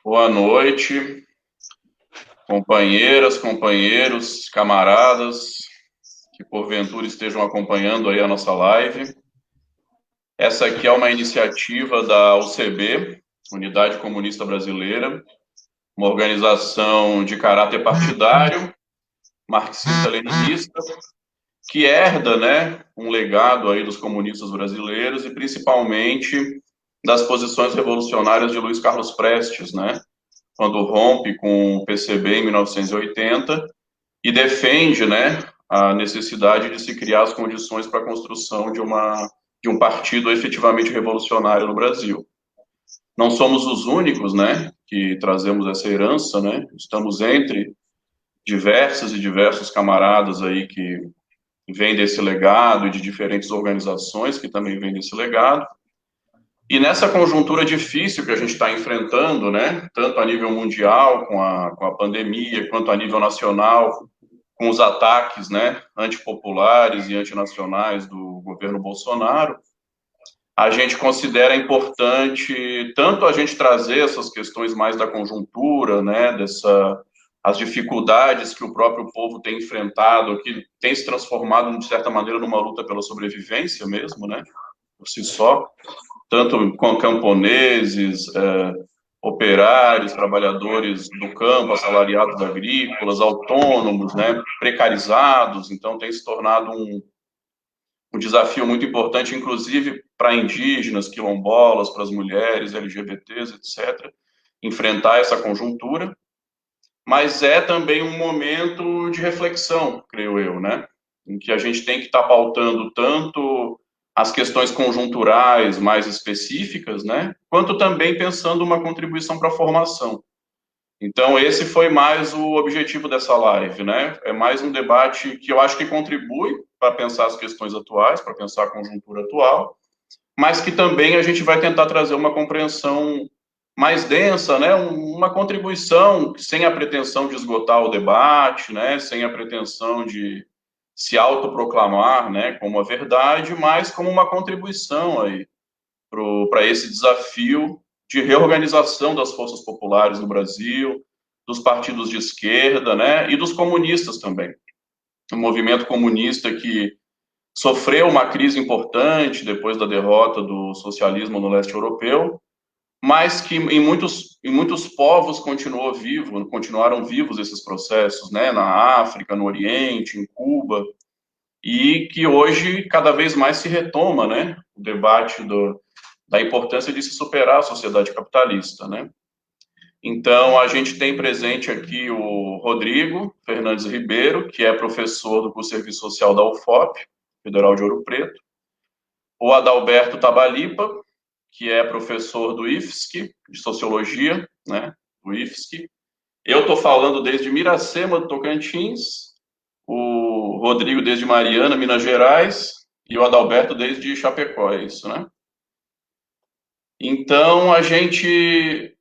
Boa noite, companheiras, companheiros, camaradas que porventura estejam acompanhando aí a nossa live. Essa aqui é uma iniciativa da UCB, Unidade Comunista Brasileira, uma organização de caráter partidário, marxista-leninista, que herda, né, um legado aí dos comunistas brasileiros e principalmente das posições revolucionárias de Luiz Carlos Prestes, né, quando rompe com o PCB em 1980 e defende, né, a necessidade de se criar as condições para a construção de um partido efetivamente revolucionário no Brasil. Não somos os únicos, né, que trazemos essa herança, né, estamos entre diversas e diversos camaradas aí que vêm desse legado e de diferentes organizações que também vêm desse legado. E nessa conjuntura difícil que a gente está enfrentando, né, tanto a nível mundial, com a pandemia, quanto a nível nacional, com os ataques, né, antipopulares e antinacionais do governo Bolsonaro, a gente considera importante tanto a gente trazer essas questões mais da conjuntura, né, as dificuldades que o próprio povo tem enfrentado, que tem se transformado, de certa maneira, numa luta pela sobrevivência mesmo, né, por si só, tanto com camponeses, operários, trabalhadores do campo, assalariados agrícolas, autônomos, né, precarizados. Então tem se tornado um desafio muito importante, inclusive para indígenas, quilombolas, para as mulheres, LGBTs, etc., enfrentar essa conjuntura, mas é também um momento de reflexão, creio eu, né, em que a gente tem que estar pautando tanto as questões conjunturais mais específicas, né, quanto também pensando uma contribuição para a formação. Então, esse foi mais o objetivo dessa live, né? É mais um debate que eu acho que contribui para pensar as questões atuais, para pensar a conjuntura atual, mas que também a gente vai tentar trazer uma compreensão mais densa, né? Uma contribuição sem a pretensão de esgotar o debate, né? Sem a pretensão de se autoproclamar, né? Como a verdade, mas como uma contribuição aí para esse desafio de reorganização das forças populares no Brasil, dos partidos de esquerda, né, e dos comunistas também. O movimento comunista que sofreu uma crise importante depois da derrota do socialismo no leste europeu, mas que em muitos povos continuaram vivos esses processos, né, na África, no Oriente, em Cuba, e que hoje cada vez mais se retoma, né, o debate da importância de se superar a sociedade capitalista, né? Então, a gente tem presente aqui o Rodrigo Fernandes Ribeiro, que é professor do curso de Serviço Social da UFOP, Federal de Ouro Preto, o Adalberto Tabalipa, que é professor do IFSC, de Sociologia, né, do IFSC. Eu estou falando desde Miracema, do Tocantins, o Rodrigo desde Mariana, Minas Gerais, e o Adalberto desde Chapecó, é isso, né? Então, a gente...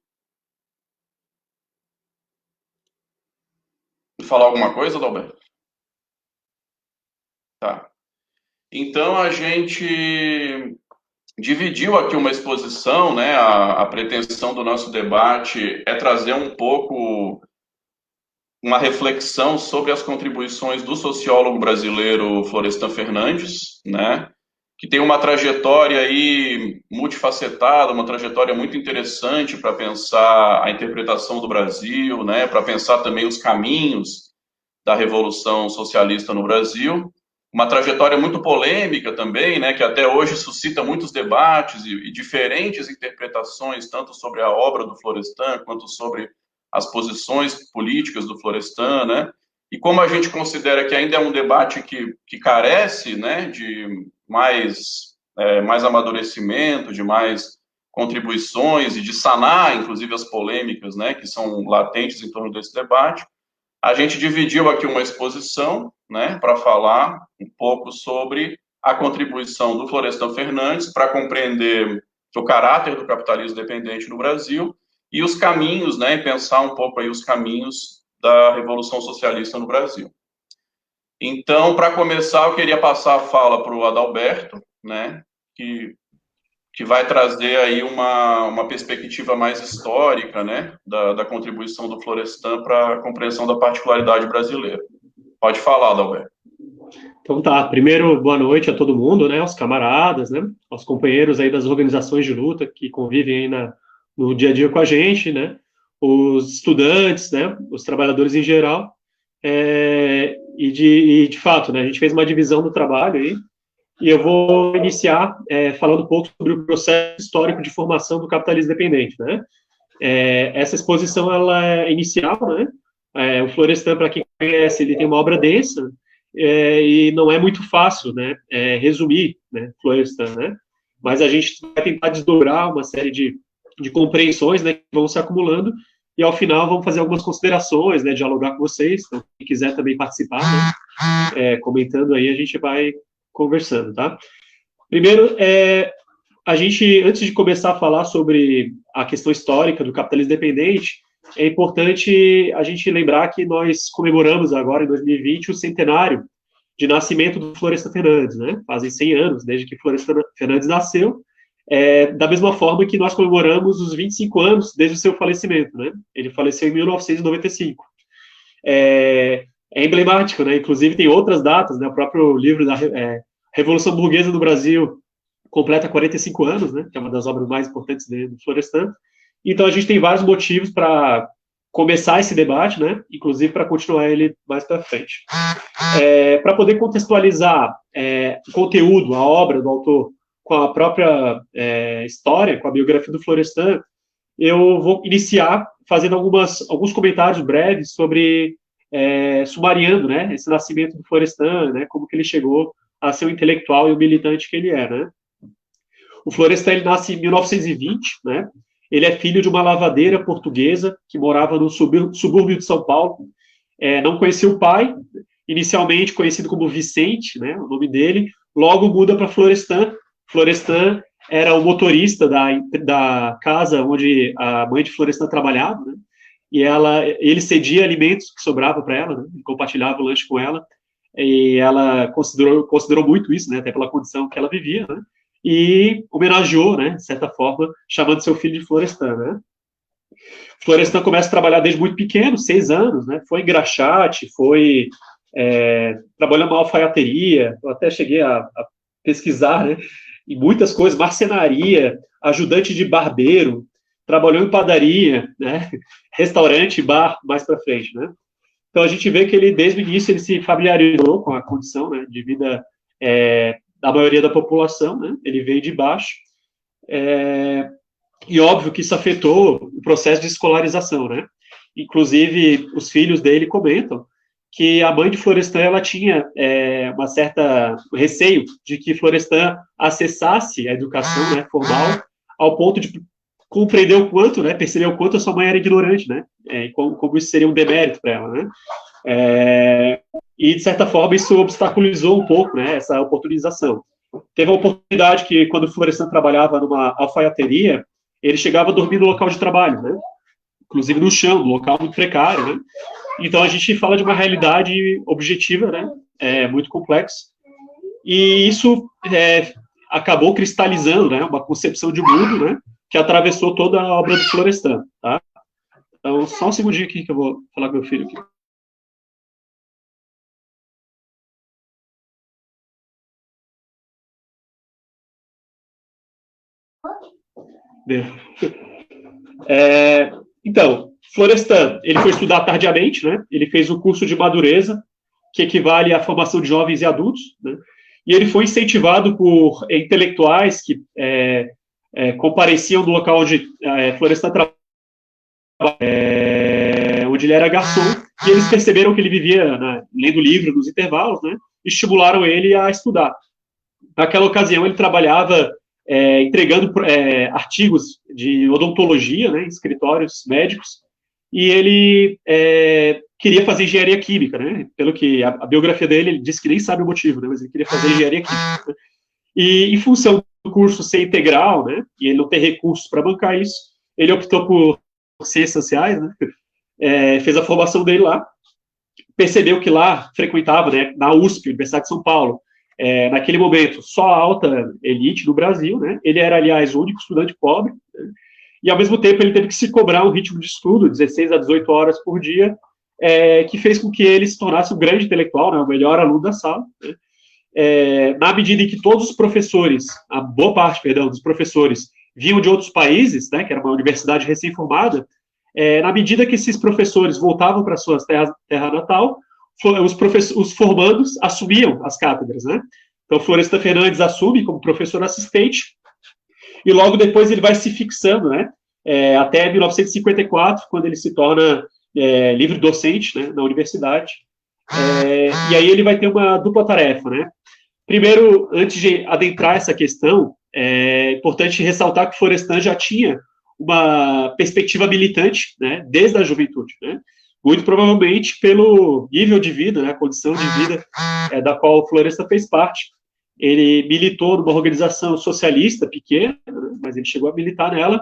Falar alguma coisa, Adalberto? Tá. Então, a gente dividiu aqui uma exposição, né? A pretensão do nosso debate é trazer um pouco uma reflexão sobre as contribuições do sociólogo brasileiro Florestan Fernandes, né? Que tem uma trajetória aí multifacetada, uma trajetória muito interessante para pensar a interpretação do Brasil, né? Para pensar também os caminhos da Revolução Socialista no Brasil, uma trajetória muito polêmica também, né, que até hoje suscita muitos debates e diferentes interpretações, tanto sobre a obra do Florestan, quanto sobre as posições políticas do Florestan, né, e como a gente considera que ainda é um debate que carece, né, de mais amadurecimento, de mais contribuições e de sanar, inclusive, as polêmicas, né, que são latentes em torno desse debate, a gente dividiu aqui uma exposição, né, para falar um pouco sobre a contribuição do Florestan Fernandes para compreender o caráter do capitalismo dependente no Brasil e os caminhos, né, e pensar um pouco aí os caminhos da Revolução Socialista no Brasil. Então, para começar, eu queria passar a fala para o Adalberto, né, que que vai trazer aí uma perspectiva mais histórica, né, da contribuição do Florestan para a compreensão da particularidade brasileira. Pode falar, Adalberto. Então tá, primeiro, boa noite a todo mundo, né, aos camaradas, né, aos companheiros aí das organizações de luta que convivem aí no dia a dia com a gente, né, os estudantes, né, os trabalhadores em geral, e de fato, né, a gente fez uma divisão do trabalho aí, e eu vou iniciar falando um pouco sobre o processo histórico de formação do capitalismo dependente, né. Essa exposição, ela é inicial, né, o Florestan, para quem conhece, ele tem uma obra densa, e não é muito fácil, né, resumir, né, Florestan, né, mas a gente vai tentar desdobrar uma série de compreensões, né, que vão se acumulando, e ao final vamos fazer algumas considerações, né, dialogar com vocês, então quem quiser também participar, né, comentando aí, a gente vai conversando, tá? Primeiro, a gente, antes de começar a falar sobre a questão histórica do capitalismo dependente, é importante a gente lembrar que nós comemoramos agora, em 2020, o centenário de nascimento do Florestan Fernandes, né? Fazem 100 anos desde que Florestan Fernandes nasceu, da mesma forma que nós comemoramos os 25 anos desde o seu falecimento, né? Ele faleceu em 1995. É emblemático, né? Inclusive tem outras datas, né? O próprio livro da Revolução Burguesa do Brasil completa 45 anos, né? Que é uma das obras mais importantes do Florestan. Então a gente tem vários motivos para começar esse debate, né? Inclusive para continuar ele mais para frente. Para poder contextualizar o conteúdo, a obra do autor com a própria história, com a biografia do Florestan, eu vou iniciar fazendo alguns comentários breves sobre sumariando, né, esse nascimento do Florestan, né, como que ele chegou a ser o intelectual e o militante que ele é, né. O Florestan, ele nasce em 1920, né, ele é filho de uma lavadeira portuguesa que morava no subúrbio de São Paulo, não conhecia o pai, inicialmente conhecido como Vicente, né, o nome dele, logo muda para Florestan. Florestan era o motorista da casa onde a mãe de Florestan trabalhava, né, e ele cedia alimentos que sobrava para ela, né, compartilhava o lanche com ela, e ela considerou muito isso, né, até pela condição que ela vivia, né, e homenageou, né, de certa forma, chamando seu filho de Florestan, né. Florestan começa a trabalhar desde muito pequeno, 6 anos, né, foi engraxate, trabalhou numa alfaiateria, eu até cheguei a pesquisar, né, e muitas coisas, marcenaria, ajudante de barbeiro, trabalhou em padaria, né, restaurante, bar, mais para frente, né. Então a gente vê que ele, desde o início, ele se familiarizou com a condição, né, de vida da maioria da população, né, ele veio de baixo, e óbvio que isso afetou o processo de escolarização, né. Inclusive, os filhos dele comentam que a mãe de Florestan, ela tinha uma certa receio de que Florestan acessasse a educação, né, formal, ao ponto de compreender o quanto, né, perceber o quanto a sua mãe era ignorante, né, como isso seria um demérito para ela, né. E, de certa forma, isso obstaculizou um pouco, né, essa oportunização. Teve uma oportunidade que, quando Florestan trabalhava numa alfaiateria, ele chegava a dormir no local de trabalho, né, inclusive no chão, no local muito precário, né. Então a gente fala de uma realidade objetiva, né, muito complexa, e isso acabou cristalizando, né, uma concepção de mundo, né, que atravessou toda a obra do Florestan, tá? Então, só um segundinho aqui que eu vou falar com meu filho aqui. Então, Florestan, ele foi estudar tardiamente, né? Ele fez o curso de madureza, que equivale à formação de jovens e adultos, né? E ele foi incentivado por intelectuais que compareciam no local onde Florestan trabalhava, onde ele era garçom, e eles perceberam que ele vivia, né, lendo livro nos intervalos, né? E estimularam ele a estudar. Naquela ocasião, ele trabalhava entregando artigos de odontologia, né, em escritórios médicos, e ele queria fazer engenharia química, né, pelo que a biografia dele, ele disse que nem sabe o motivo, né, mas ele queria fazer engenharia química. Né, e, em função do curso ser integral, né, e ele não ter recursos para bancar isso, ele optou por ciências sociais, né, fez a formação dele lá, percebeu que lá frequentava, né, na USP, Universidade de São Paulo, naquele momento, só a alta elite do Brasil, né? Ele era, aliás, o único estudante pobre, né? E, ao mesmo tempo, ele teve que se cobrar um ritmo de estudo, 16 a 18 horas por dia, que fez com que ele se tornasse um grande intelectual, né? O melhor aluno da sala, né? Na medida em que todos os professores, a boa parte, perdão, dos professores, vinham de outros países, né, que era uma universidade recém-formada, na medida que esses professores voltavam para suas terra natal, os formandos assumiam as cátedras, né? Então, Florestan Fernandes assume como professor assistente, e logo depois ele vai se fixando, né? Até 1954, quando ele se torna livre docente, né, na universidade. E aí ele vai ter uma dupla tarefa, né? Primeiro, antes de adentrar essa questão, é importante ressaltar que Florestan já tinha uma perspectiva militante, né, desde a juventude, né? Muito provavelmente pelo nível de vida, né, a condição de vida da qual Florestan fez parte. Ele militou numa organização socialista pequena, né, mas ele chegou a militar nela.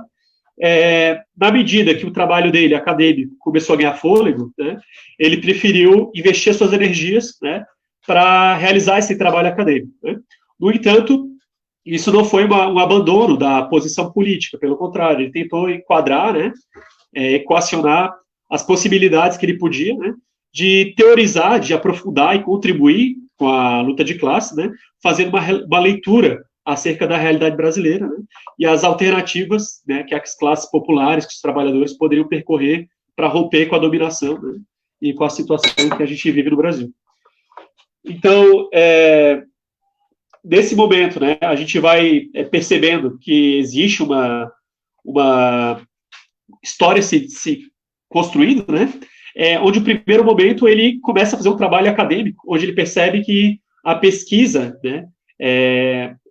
Na medida que o trabalho dele, acadêmico, começou a ganhar fôlego, né, ele preferiu investir suas energias, né, para realizar esse trabalho acadêmico, né. No entanto, isso não foi um abandono da posição política, pelo contrário, ele tentou enquadrar, né, equacionar as possibilidades que ele podia, né, de teorizar, de aprofundar e contribuir com a luta de classe, né, fazendo uma leitura acerca da realidade brasileira, né, e as alternativas, né, que as classes populares, que os trabalhadores poderiam percorrer para romper com a dominação, né, e com a situação que a gente vive no Brasil. Então, nesse momento, né, a gente vai percebendo que existe uma história se construindo, né, onde o primeiro momento ele começa a fazer um trabalho acadêmico, onde ele percebe que a pesquisa, né,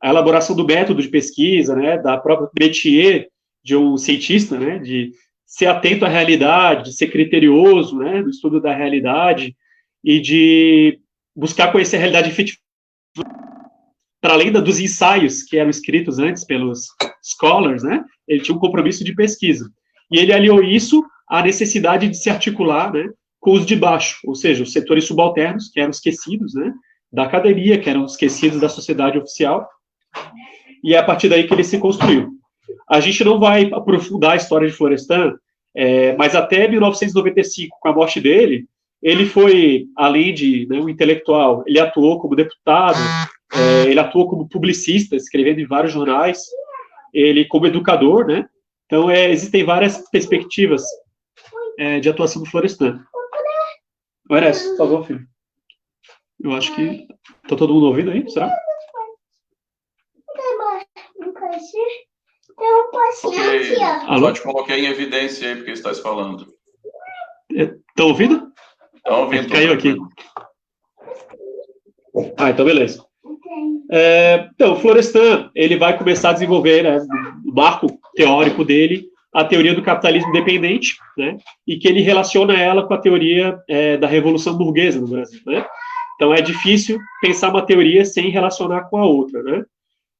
a elaboração do método de pesquisa, né, da própria métier de um cientista, né, de ser atento à realidade, de ser criterioso, né, no estudo da realidade e de buscar conhecer a realidade efetiva, para além dos ensaios que eram escritos antes pelos scholars, né, ele tinha um compromisso de pesquisa. E ele aliou isso à necessidade de se articular, né, com os de baixo, ou seja, os setores subalternos, que eram esquecidos, né, da academia, que eram esquecidos da sociedade oficial, e é a partir daí que ele se construiu. A gente não vai aprofundar a história de Florestan, mas até 1995, com a morte dele, ele foi, além de, né, um intelectual, ele atuou como deputado, ele atuou como publicista, escrevendo em vários jornais, ele como educador, né? Então, existem várias perspectivas de atuação do Florestan. Eres, por favor, filho. Eu acho que... Tá todo mundo ouvindo aí? Será? Ok, só te coloquei em evidência aí, porque estás falando. Estão ouvindo? Estão ouvindo. Caiu aqui. Então beleza. Então, o Florestan, ele vai começar a desenvolver, né, no marco teórico dele, a teoria do capitalismo dependente, né, e que ele relaciona ela com a teoria da Revolução Burguesa no Brasil, né. Então, é difícil pensar uma teoria sem relacionar com a outra, né.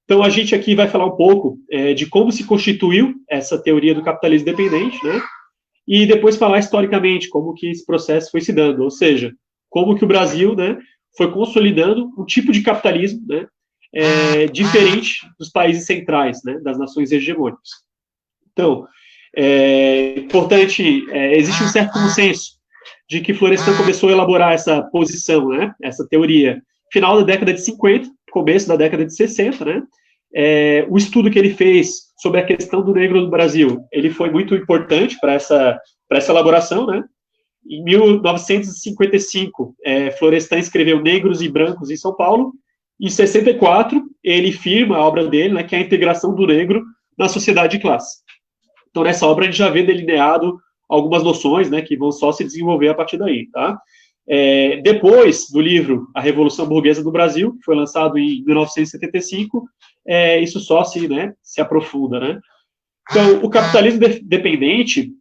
Então, a gente aqui vai falar um pouco de como se constituiu essa teoria do capitalismo dependente, né, e depois falar historicamente como que esse processo foi se dando, ou seja, como que o Brasil, né, foi consolidando um tipo de capitalismo, né, diferente dos países centrais, né, das nações hegemônicas. Então, importante, existe um certo consenso de que Florestan começou a elaborar essa posição, né, essa teoria, final da década de 50, começo da década de 60, né, o estudo que ele fez sobre a questão do negro no Brasil, ele foi muito importante para essa elaboração, né. Em 1955, Florestan escreveu Negros e Brancos em São Paulo. Em 64, ele firma a obra dele, né, que é a integração do negro na sociedade de classe. Então, nessa obra, a gente já vê delineado algumas noções, né, que vão só se desenvolver a partir daí, tá? Depois do livro A Revolução Burguesa do Brasil, que foi lançado em 1975, isso só se aprofunda, né? Então, o capitalismo dependente,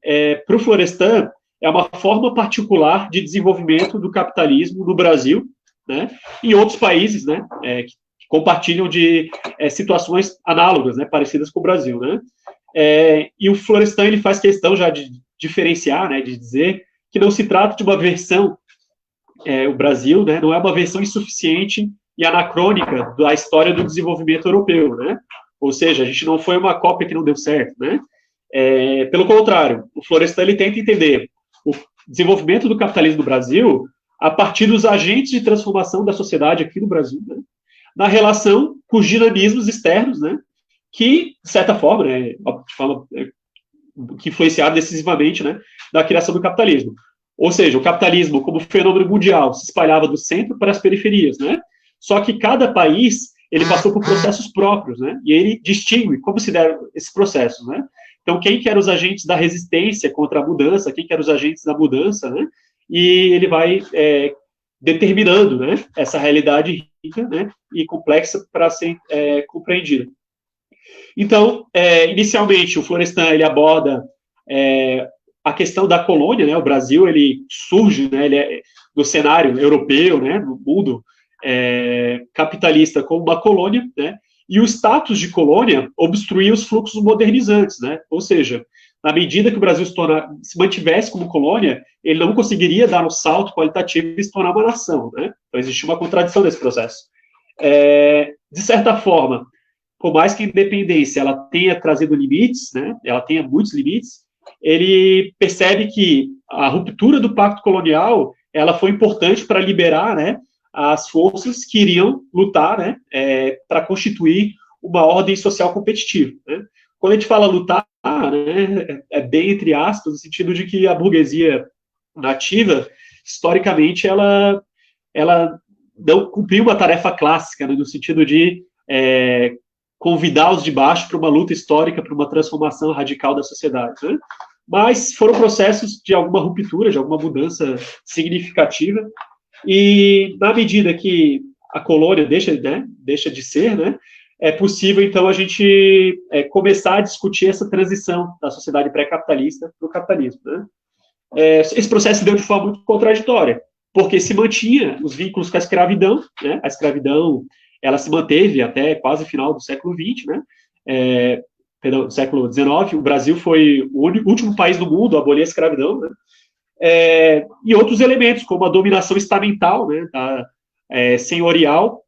para o Florestan, é uma forma particular de desenvolvimento do capitalismo no Brasil, né, e em outros países, né, que compartilham de situações análogas, né, parecidas com o Brasil, né. E o Florestan, ele faz questão já de diferenciar, né, de dizer que não se trata de uma versão, o Brasil, né, não é uma versão insuficiente e anacrônica da história do desenvolvimento europeu, né? Ou seja, a gente não foi uma cópia que não deu certo, né? Pelo contrário, o Florestan ele tenta entender o desenvolvimento do capitalismo no Brasil a partir dos agentes de transformação da sociedade aqui no Brasil, né? Na relação com os dinamismos externos, né? Que, de certa forma, né, que influenciaram decisivamente, né, na criação do capitalismo. Ou seja, o capitalismo, como fenômeno mundial, se espalhava do centro para as periferias, né? Só que cada país, ele passou por processos próprios, né? E ele distingue como se deram esses processos, né? Então, quem que eram os agentes da resistência contra a mudança, quem que eram os agentes da mudança, né? E ele vai determinando, né, essa realidade rica, né, e complexa para ser compreendida. Então, inicialmente, o Florestan ele aborda a questão da colônia, né? O Brasil ele surge, né? Ele é no cenário europeu, né? No mundo capitalista como uma colônia, né? E o status de colônia obstruía os fluxos modernizantes, né? Ou seja, na medida que o Brasil se mantivesse como colônia, ele não conseguiria dar um salto qualitativo e se tornar uma nação, né? Então existia uma contradição nesse processo. De certa forma, por mais que a independência ela tenha trazido limites, né? Ela tenha muitos limites, ele percebe que a ruptura do pacto colonial ela foi importante para liberar, né, as forças que iriam lutar, né, para constituir uma ordem social competitiva, né? Quando a gente fala lutar, né, é bem entre aspas, no sentido de que a burguesia nativa, historicamente, ela não cumpriu uma tarefa clássica, né, no sentido de convidar os de baixo para uma luta histórica, para uma transformação radical da sociedade, né? Mas foram processos de alguma ruptura, de alguma mudança significativa, e na medida que a colônia deixa de ser, né, é possível, então, a gente começar a discutir essa transição da sociedade pré-capitalista para o capitalismo, né? Esse processo se deu de forma muito contraditória, porque se mantinha os vínculos com a escravidão, né? A escravidão, ela se manteve até quase o final do século XX, né? Perdão, do século XIX, o Brasil foi o último país do mundo a abolir a escravidão, né? E outros elementos, como a dominação estamental, né, senhorial,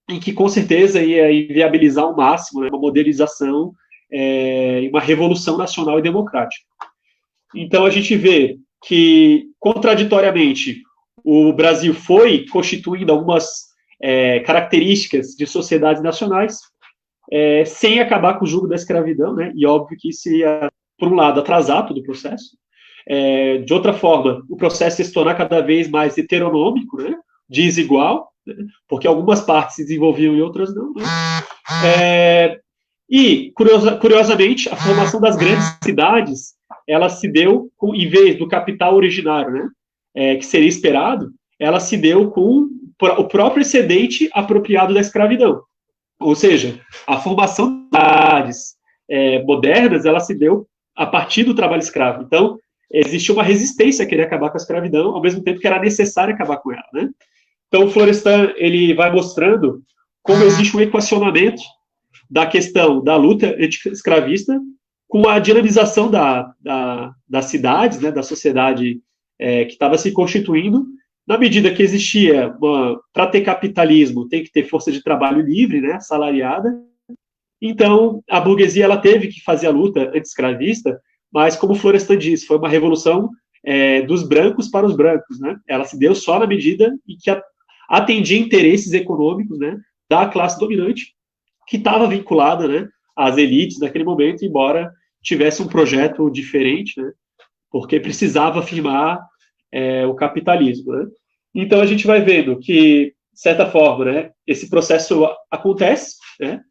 em que com certeza ia inviabilizar ao máximo, né, uma modernização e uma revolução nacional e democrática. Então a gente vê que, contraditoriamente, o Brasil foi constituindo algumas características de sociedades nacionais, sem acabar com o jugo da escravidão, né? E óbvio que isso ia, por um lado, atrasar todo o processo. De outra forma, o processo ia se tornar cada vez mais heteronômico, né? Desigual, né? Porque algumas partes se desenvolviam e outras não, né? E, curiosamente, a formação das grandes cidades, ela se deu, em vez do capital originário, né? Que seria esperado, ela se deu com o próprio excedente apropriado da escravidão. Ou seja, a formação das cidades modernas, ela se deu a partir do trabalho escravo. Então, existia uma resistência a querer acabar com a escravidão, ao mesmo tempo que era necessário acabar com ela, né? Então, o Florestan, ele vai mostrando como existe um equacionamento da questão da luta anti-escravista com a dinamização das cidades, né, da sociedade que estava se constituindo, na medida que existia, para ter capitalismo, tem que ter força de trabalho livre, né, assalariada. Então, a burguesia ela teve que fazer a luta anti-escravista, mas, como Florestan disse, foi uma revolução dos brancos para os brancos, né? Ela se deu só na medida em que atendia interesses econômicos, né, da classe dominante, que estava vinculada, né, às elites naquele momento, embora tivesse um projeto diferente, né, porque precisava afirmar o capitalismo, né? Então, a gente vai vendo que, de certa forma, né, esse processo acontece, né?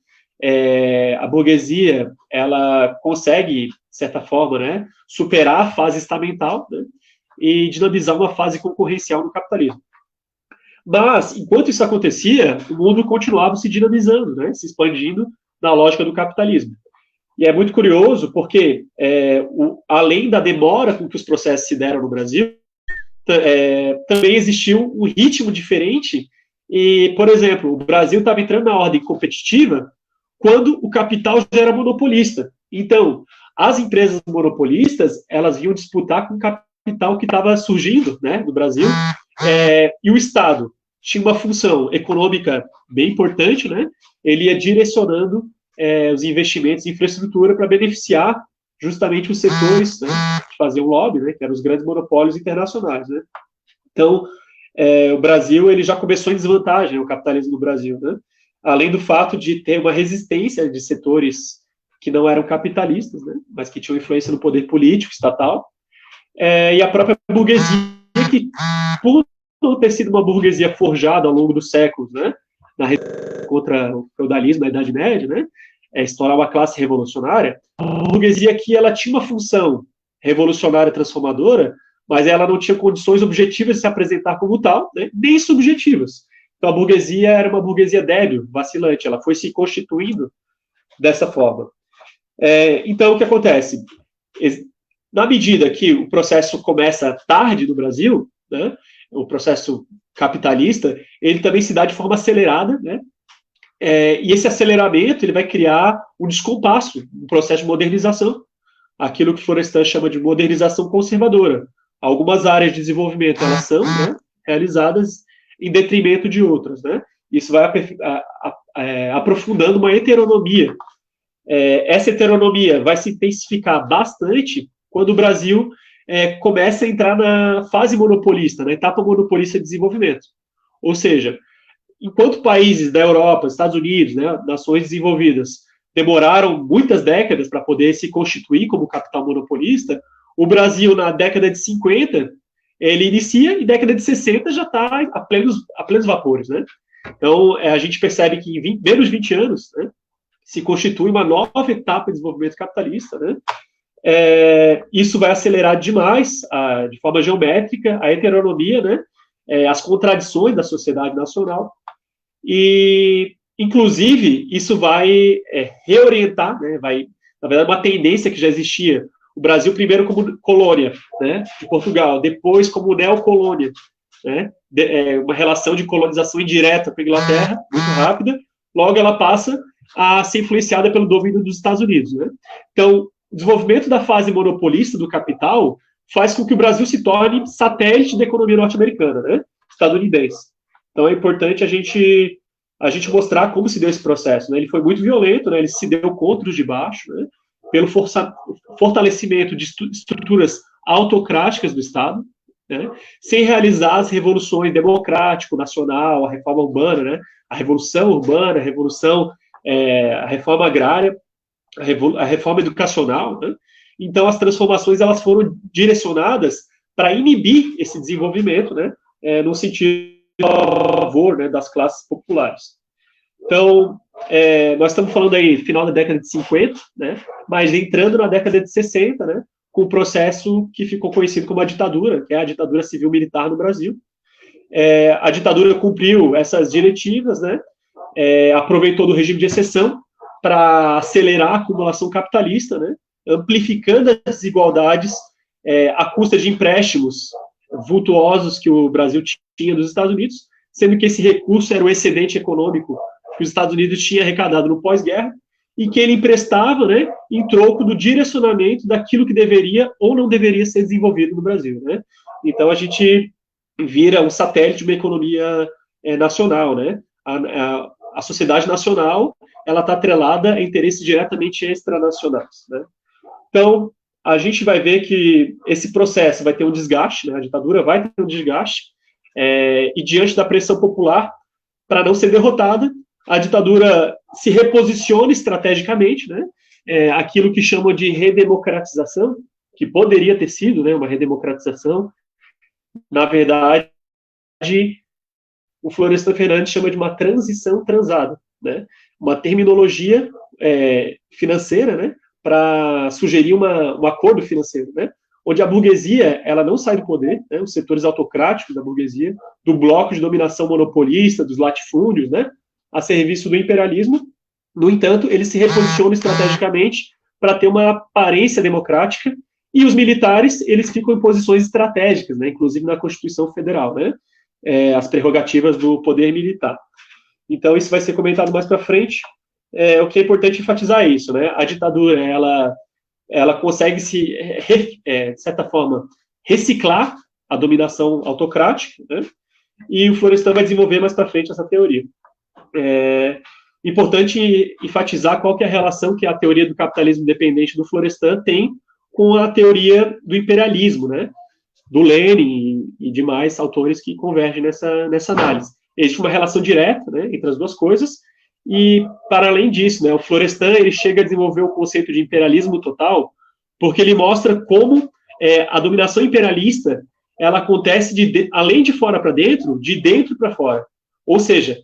A burguesia, ela consegue, de certa forma, né, superar a fase estamental, né, e dinamizar uma fase concorrencial no capitalismo. Mas, enquanto isso acontecia, o mundo continuava se dinamizando, né, se expandindo na lógica do capitalismo. E é muito curioso porque, além da demora com que os processos se deram no Brasil, também existiu um ritmo diferente e, por exemplo, o Brasil estava entrando na ordem competitiva quando o capital já era monopolista. Então, as empresas monopolistas, elas vinham disputar com o capital que estava surgindo, né, no Brasil, e o Estado, tinha uma função econômica bem importante, né? Ele ia direcionando os investimentos em infraestrutura para beneficiar justamente os setores, né, que faziam lobby, né, que eram os grandes monopólios internacionais, né? Então, o Brasil ele já começou em desvantagem, o capitalismo do Brasil, né? Além do fato de ter uma resistência de setores que não eram capitalistas, né, mas que tinham influência no poder político estatal, e a própria burguesia, que, por não ter sido uma burguesia forjada ao longo dos séculos, né, contra o feudalismo da Idade Média, né, instaurar uma classe revolucionária, a burguesia aqui ela tinha uma função revolucionária transformadora, mas ela não tinha condições objetivas de se apresentar como tal, né, nem subjetivas. Então a burguesia era uma burguesia débil, vacilante, ela foi se constituindo dessa forma. Então o que acontece? Na medida que o processo começa tarde no Brasil, né, o processo capitalista, ele também se dá de forma acelerada, né, e esse aceleramento ele vai criar um descompasso, um processo de modernização, aquilo que Florestan chama de modernização conservadora. Algumas áreas de desenvolvimento elas são, né, realizadas em detrimento de outras, né? Isso vai aprofundando uma heteronomia. Essa heteronomia vai se intensificar bastante quando o Brasil começa a entrar na fase monopolista, na etapa monopolista de desenvolvimento. Ou seja, enquanto países da Europa, Estados Unidos, né, nações desenvolvidas, demoraram muitas décadas para poder se constituir como capital monopolista, o Brasil, na década de 50, ele inicia e década de 60 já está a plenos vapores, né? Então, a gente percebe que em menos de 20 anos, né, se constitui uma nova etapa de desenvolvimento capitalista, né? Isso vai acelerar demais, de forma geométrica, a heteronomia, né? As contradições da sociedade nacional, e, inclusive, isso vai reorientar, né? Vai, na verdade, uma tendência que já existia. O Brasil primeiro como colônia, né, de Portugal, depois como neocolônia, né, uma relação de colonização indireta para a Inglaterra, muito rápida, logo ela passa a ser influenciada pelo domínio dos Estados Unidos, né. Então, o desenvolvimento da fase monopolista do capital faz com que o Brasil se torne satélite da economia norte-americana, né, estadunidense. Então, é importante a gente mostrar como se deu esse processo, né. Ele foi muito violento, né, ele se deu contra os de baixo, né, pelo fortalecimento de estruturas autocráticas do Estado, né, sem realizar as revoluções democrático, nacional, a reforma urbana, né, a revolução urbana, a reforma agrária, a reforma educacional, né. Então as transformações elas foram direcionadas para inibir esse desenvolvimento, né, no sentido a favor, né, das classes populares. Então, nós estamos falando aí final da década de 50, né, mas entrando na década de 60, né, com o processo que ficou conhecido como a ditadura, que é a ditadura civil-militar no Brasil. A ditadura cumpriu essas diretivas, né, aproveitou do regime de exceção para acelerar a acumulação capitalista, né, amplificando as desigualdades à custa de empréstimos vultuosos que o Brasil tinha dos Estados Unidos, sendo que esse recurso era o excedente econômico que os Estados Unidos tinham arrecadado no pós-guerra e que ele emprestava, né, em troco do direcionamento daquilo que deveria ou não deveria ser desenvolvido no Brasil, né? Então a gente vira um satélite de uma economia nacional, né? A sociedade nacional ela está atrelada a interesses diretamente extranacionais, né? Então a gente vai ver que esse processo vai ter um desgaste, né? A ditadura vai ter um desgaste e diante da pressão popular para não ser derrotada, a ditadura se reposiciona estrategicamente, né? Aquilo que chamam de redemocratização, que poderia ter sido, né, uma redemocratização, na verdade, o Florestan Fernandes chama de uma transição transada, né? Uma terminologia financeira, né, para sugerir um acordo financeiro, né? Onde a burguesia ela não sai do poder, né, os setores autocráticos da burguesia, do bloco de dominação monopolista, dos latifúndios, né, a serviço do imperialismo. No entanto, eles se reposicionam estrategicamente para ter uma aparência democrática, e os militares, eles ficam em posições estratégicas, né, inclusive na Constituição Federal, né, as prerrogativas do poder militar. Então, isso vai ser comentado mais para frente. O que é importante enfatizar é isso, né, a ditadura, ela consegue de certa forma, reciclar a dominação autocrática, né, e o Florestan vai desenvolver mais para frente essa teoria. Importante enfatizar qual que é a relação que a teoria do capitalismo dependente do Florestan tem com a teoria do imperialismo, né, do Lenin e demais autores que convergem nessa análise. Existe uma relação direta, né, entre as duas coisas, e, para além disso, né, o Florestan ele chega a desenvolver o conceito de imperialismo total, porque ele mostra como a dominação imperialista ela acontece além de fora para dentro, de dentro para fora. Ou seja,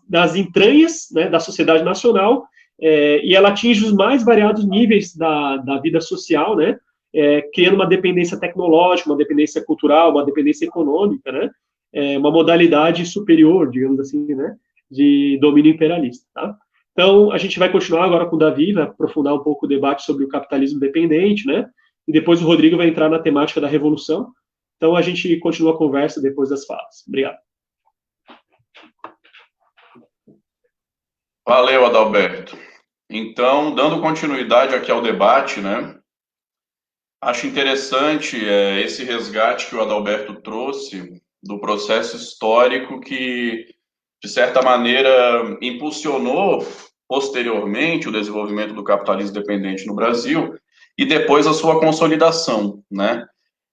nas entranhas, né, da sociedade nacional, e ela atinge os mais variados níveis da vida social, né, criando uma dependência tecnológica, uma dependência cultural, uma dependência econômica, né, uma modalidade superior, digamos assim, né, de domínio imperialista. Tá? Então, a gente vai continuar agora com o Davi, vai aprofundar um pouco o debate sobre o capitalismo dependente, né, e depois o Rodrigo vai entrar na temática da revolução. Então, a gente continua a conversa depois das falas. Obrigado. Valeu, Adalberto. Então, dando continuidade aqui ao debate, né, acho interessante esse resgate que o Adalberto trouxe do processo histórico que, de certa maneira, impulsionou posteriormente o desenvolvimento do capitalismo dependente no Brasil e depois a sua consolidação, né?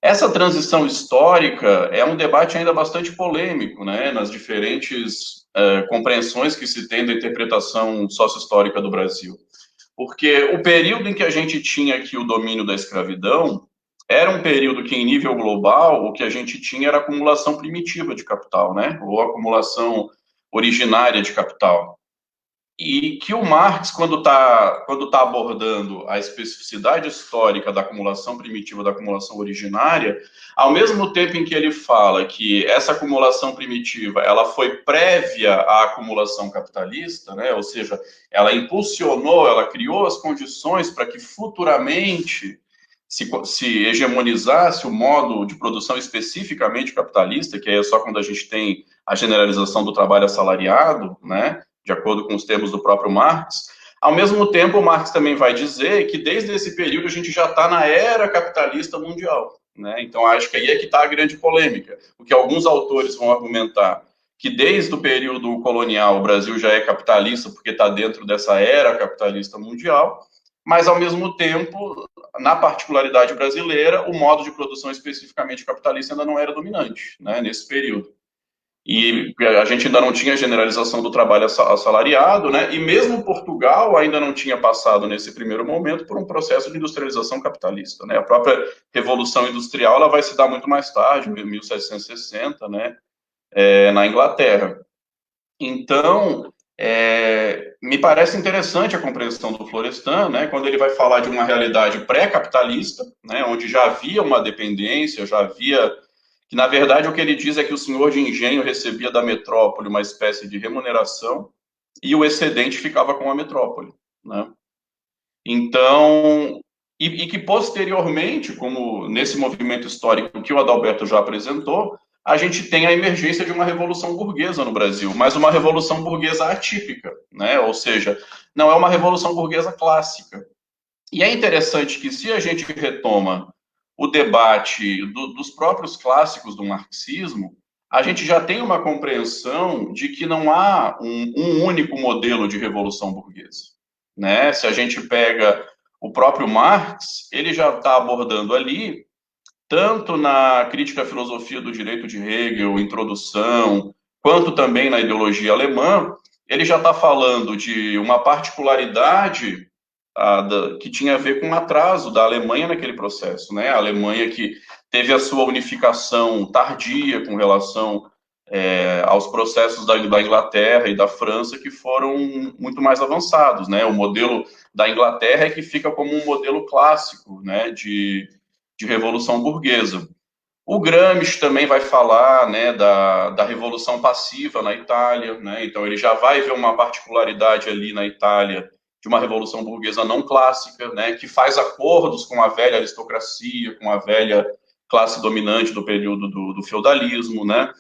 Essa transição histórica é um debate ainda bastante polêmico, né, nas diferentes compreensões que se tem da interpretação sócio-histórica do Brasil. Porque o período em que a gente tinha aqui o domínio da escravidão era um período que, em nível global, o que a gente tinha era acumulação primitiva de capital, né, ou acumulação originária de capital. E que o Marx, quando tá abordando a especificidade histórica da acumulação primitiva, da acumulação originária, ao mesmo tempo em que ele fala que essa acumulação primitiva ela foi prévia à acumulação capitalista, né? Ou seja, ela impulsionou, ela criou as condições para que futuramente se hegemonizasse o modo de produção especificamente capitalista, que é só quando a gente tem a generalização do trabalho assalariado, né? De acordo com os termos do próprio Marx. Ao mesmo tempo, o Marx também vai dizer que desde esse período a gente já está na era capitalista mundial, né? Então, acho que aí é que está a grande polêmica. O que alguns autores vão argumentar que desde o período colonial o Brasil já é capitalista porque está dentro dessa era capitalista mundial, mas, ao mesmo tempo, na particularidade brasileira, o modo de produção especificamente capitalista ainda não era dominante, né, nesse período. E a gente ainda não tinha generalização do trabalho assalariado, né? E mesmo Portugal ainda não tinha passado, nesse primeiro momento, por um processo de industrialização capitalista, né? A própria Revolução Industrial ela vai se dar muito mais tarde, em 1760, né? Na Inglaterra. Então, me parece interessante a compreensão do Florestan, né? Quando ele vai falar de uma realidade pré-capitalista, né? Onde já havia uma dependência, já havia que, na verdade, o que ele diz é que o senhor de engenho recebia da metrópole uma espécie de remuneração e o excedente ficava com a metrópole, né? Então, e que posteriormente, como nesse movimento histórico que o Adalberto já apresentou, a gente tem a emergência de uma revolução burguesa no Brasil, mas uma revolução burguesa atípica, né? Ou seja, não é uma revolução burguesa clássica. E é interessante que, se a gente retoma o debate dos próprios clássicos do marxismo, a gente já tem uma compreensão de que não há um único modelo de revolução burguesa, né? Se a gente pega o próprio Marx, ele já está abordando ali, tanto na crítica à filosofia do direito de Hegel, introdução, quanto também na ideologia alemã, ele já está falando de uma particularidade que tinha a ver com o atraso da Alemanha naquele processo, né? A Alemanha que teve a sua unificação tardia com relação aos processos da Inglaterra e da França, que foram muito mais avançados, né? O modelo da Inglaterra é que fica como um modelo clássico, né, de revolução burguesa. O Gramsci também vai falar, né, da revolução passiva na Itália, né? Então ele já vai ver uma particularidade ali na Itália de uma revolução burguesa não clássica, né, que faz acordos com a velha aristocracia, com a velha classe dominante do período do feudalismo, né?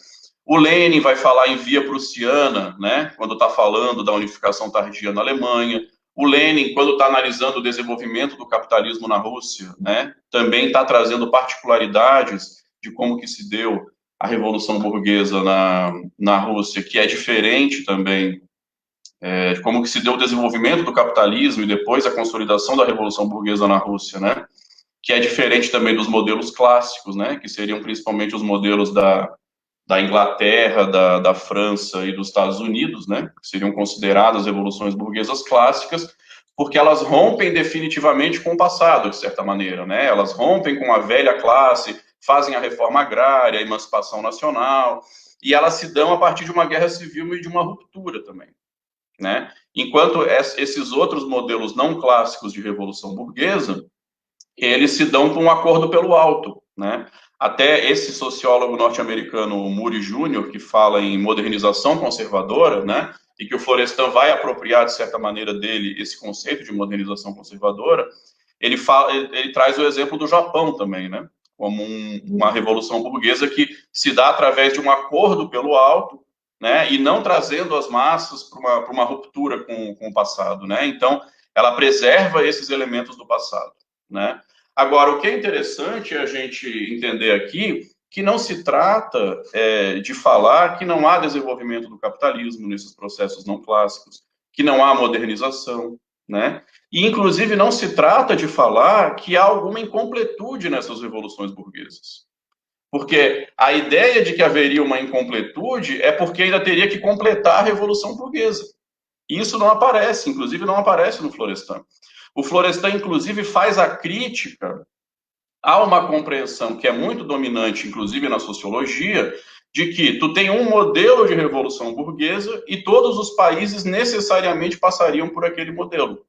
O Lenin vai falar em via prussiana, né, quando está falando da unificação tardia na Alemanha. O Lenin, quando está analisando o desenvolvimento do capitalismo na Rússia, né, também está trazendo particularidades de como que se deu a Revolução Burguesa na Rússia, que é diferente também de como que se deu o desenvolvimento do capitalismo e depois a consolidação da Revolução Burguesa na Rússia, né? Que é diferente também dos modelos clássicos, né? Que seriam principalmente os modelos da Inglaterra, da França e dos Estados Unidos, né? Que seriam consideradas revoluções burguesas clássicas, porque elas rompem definitivamente com o passado, de certa maneira, né? Elas rompem com a velha classe, fazem a reforma agrária, a emancipação nacional, e elas se dão a partir de uma guerra civil e de uma ruptura também, né? Enquanto esses outros modelos não clássicos de revolução burguesa, eles se dão com um acordo pelo alto, né? Até esse sociólogo norte-americano, Murray Jr., que fala em modernização conservadora, né? E que o Florestan vai apropriar, de certa maneira, dele esse conceito de modernização conservadora, ele traz o exemplo do Japão também, né? Como uma revolução burguesa que se dá através de um acordo pelo alto, né? E não trazendo as massas para uma ruptura com o passado, né? Então, ela preserva esses elementos do passado, né? Agora, o que é interessante é a gente entender aqui que não se trata de falar que não há desenvolvimento do capitalismo nesses processos não clássicos, que não há modernização, né? E, inclusive, não se trata de falar que há alguma incompletude nessas revoluções burguesas. Porque a ideia de que haveria uma incompletude é porque ainda teria que completar a Revolução Burguesa. E isso não aparece, inclusive não aparece no Florestan. O Florestan, inclusive, faz a crítica a uma compreensão que é muito dominante, inclusive na sociologia, de que tu tem um modelo de revolução burguesa e todos os países necessariamente passariam por aquele modelo.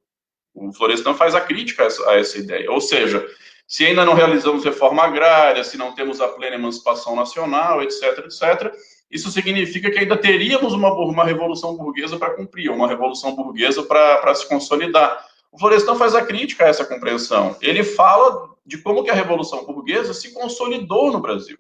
O Florestan faz a crítica a essa ideia. Ou seja, se ainda não realizamos reforma agrária, se não temos a plena emancipação nacional, etc., etc., isso significa que ainda teríamos uma revolução burguesa para cumprir, uma revolução burguesa para se consolidar. O Florestan faz a crítica a essa compreensão. Ele fala de como que a revolução burguesa se consolidou no Brasil.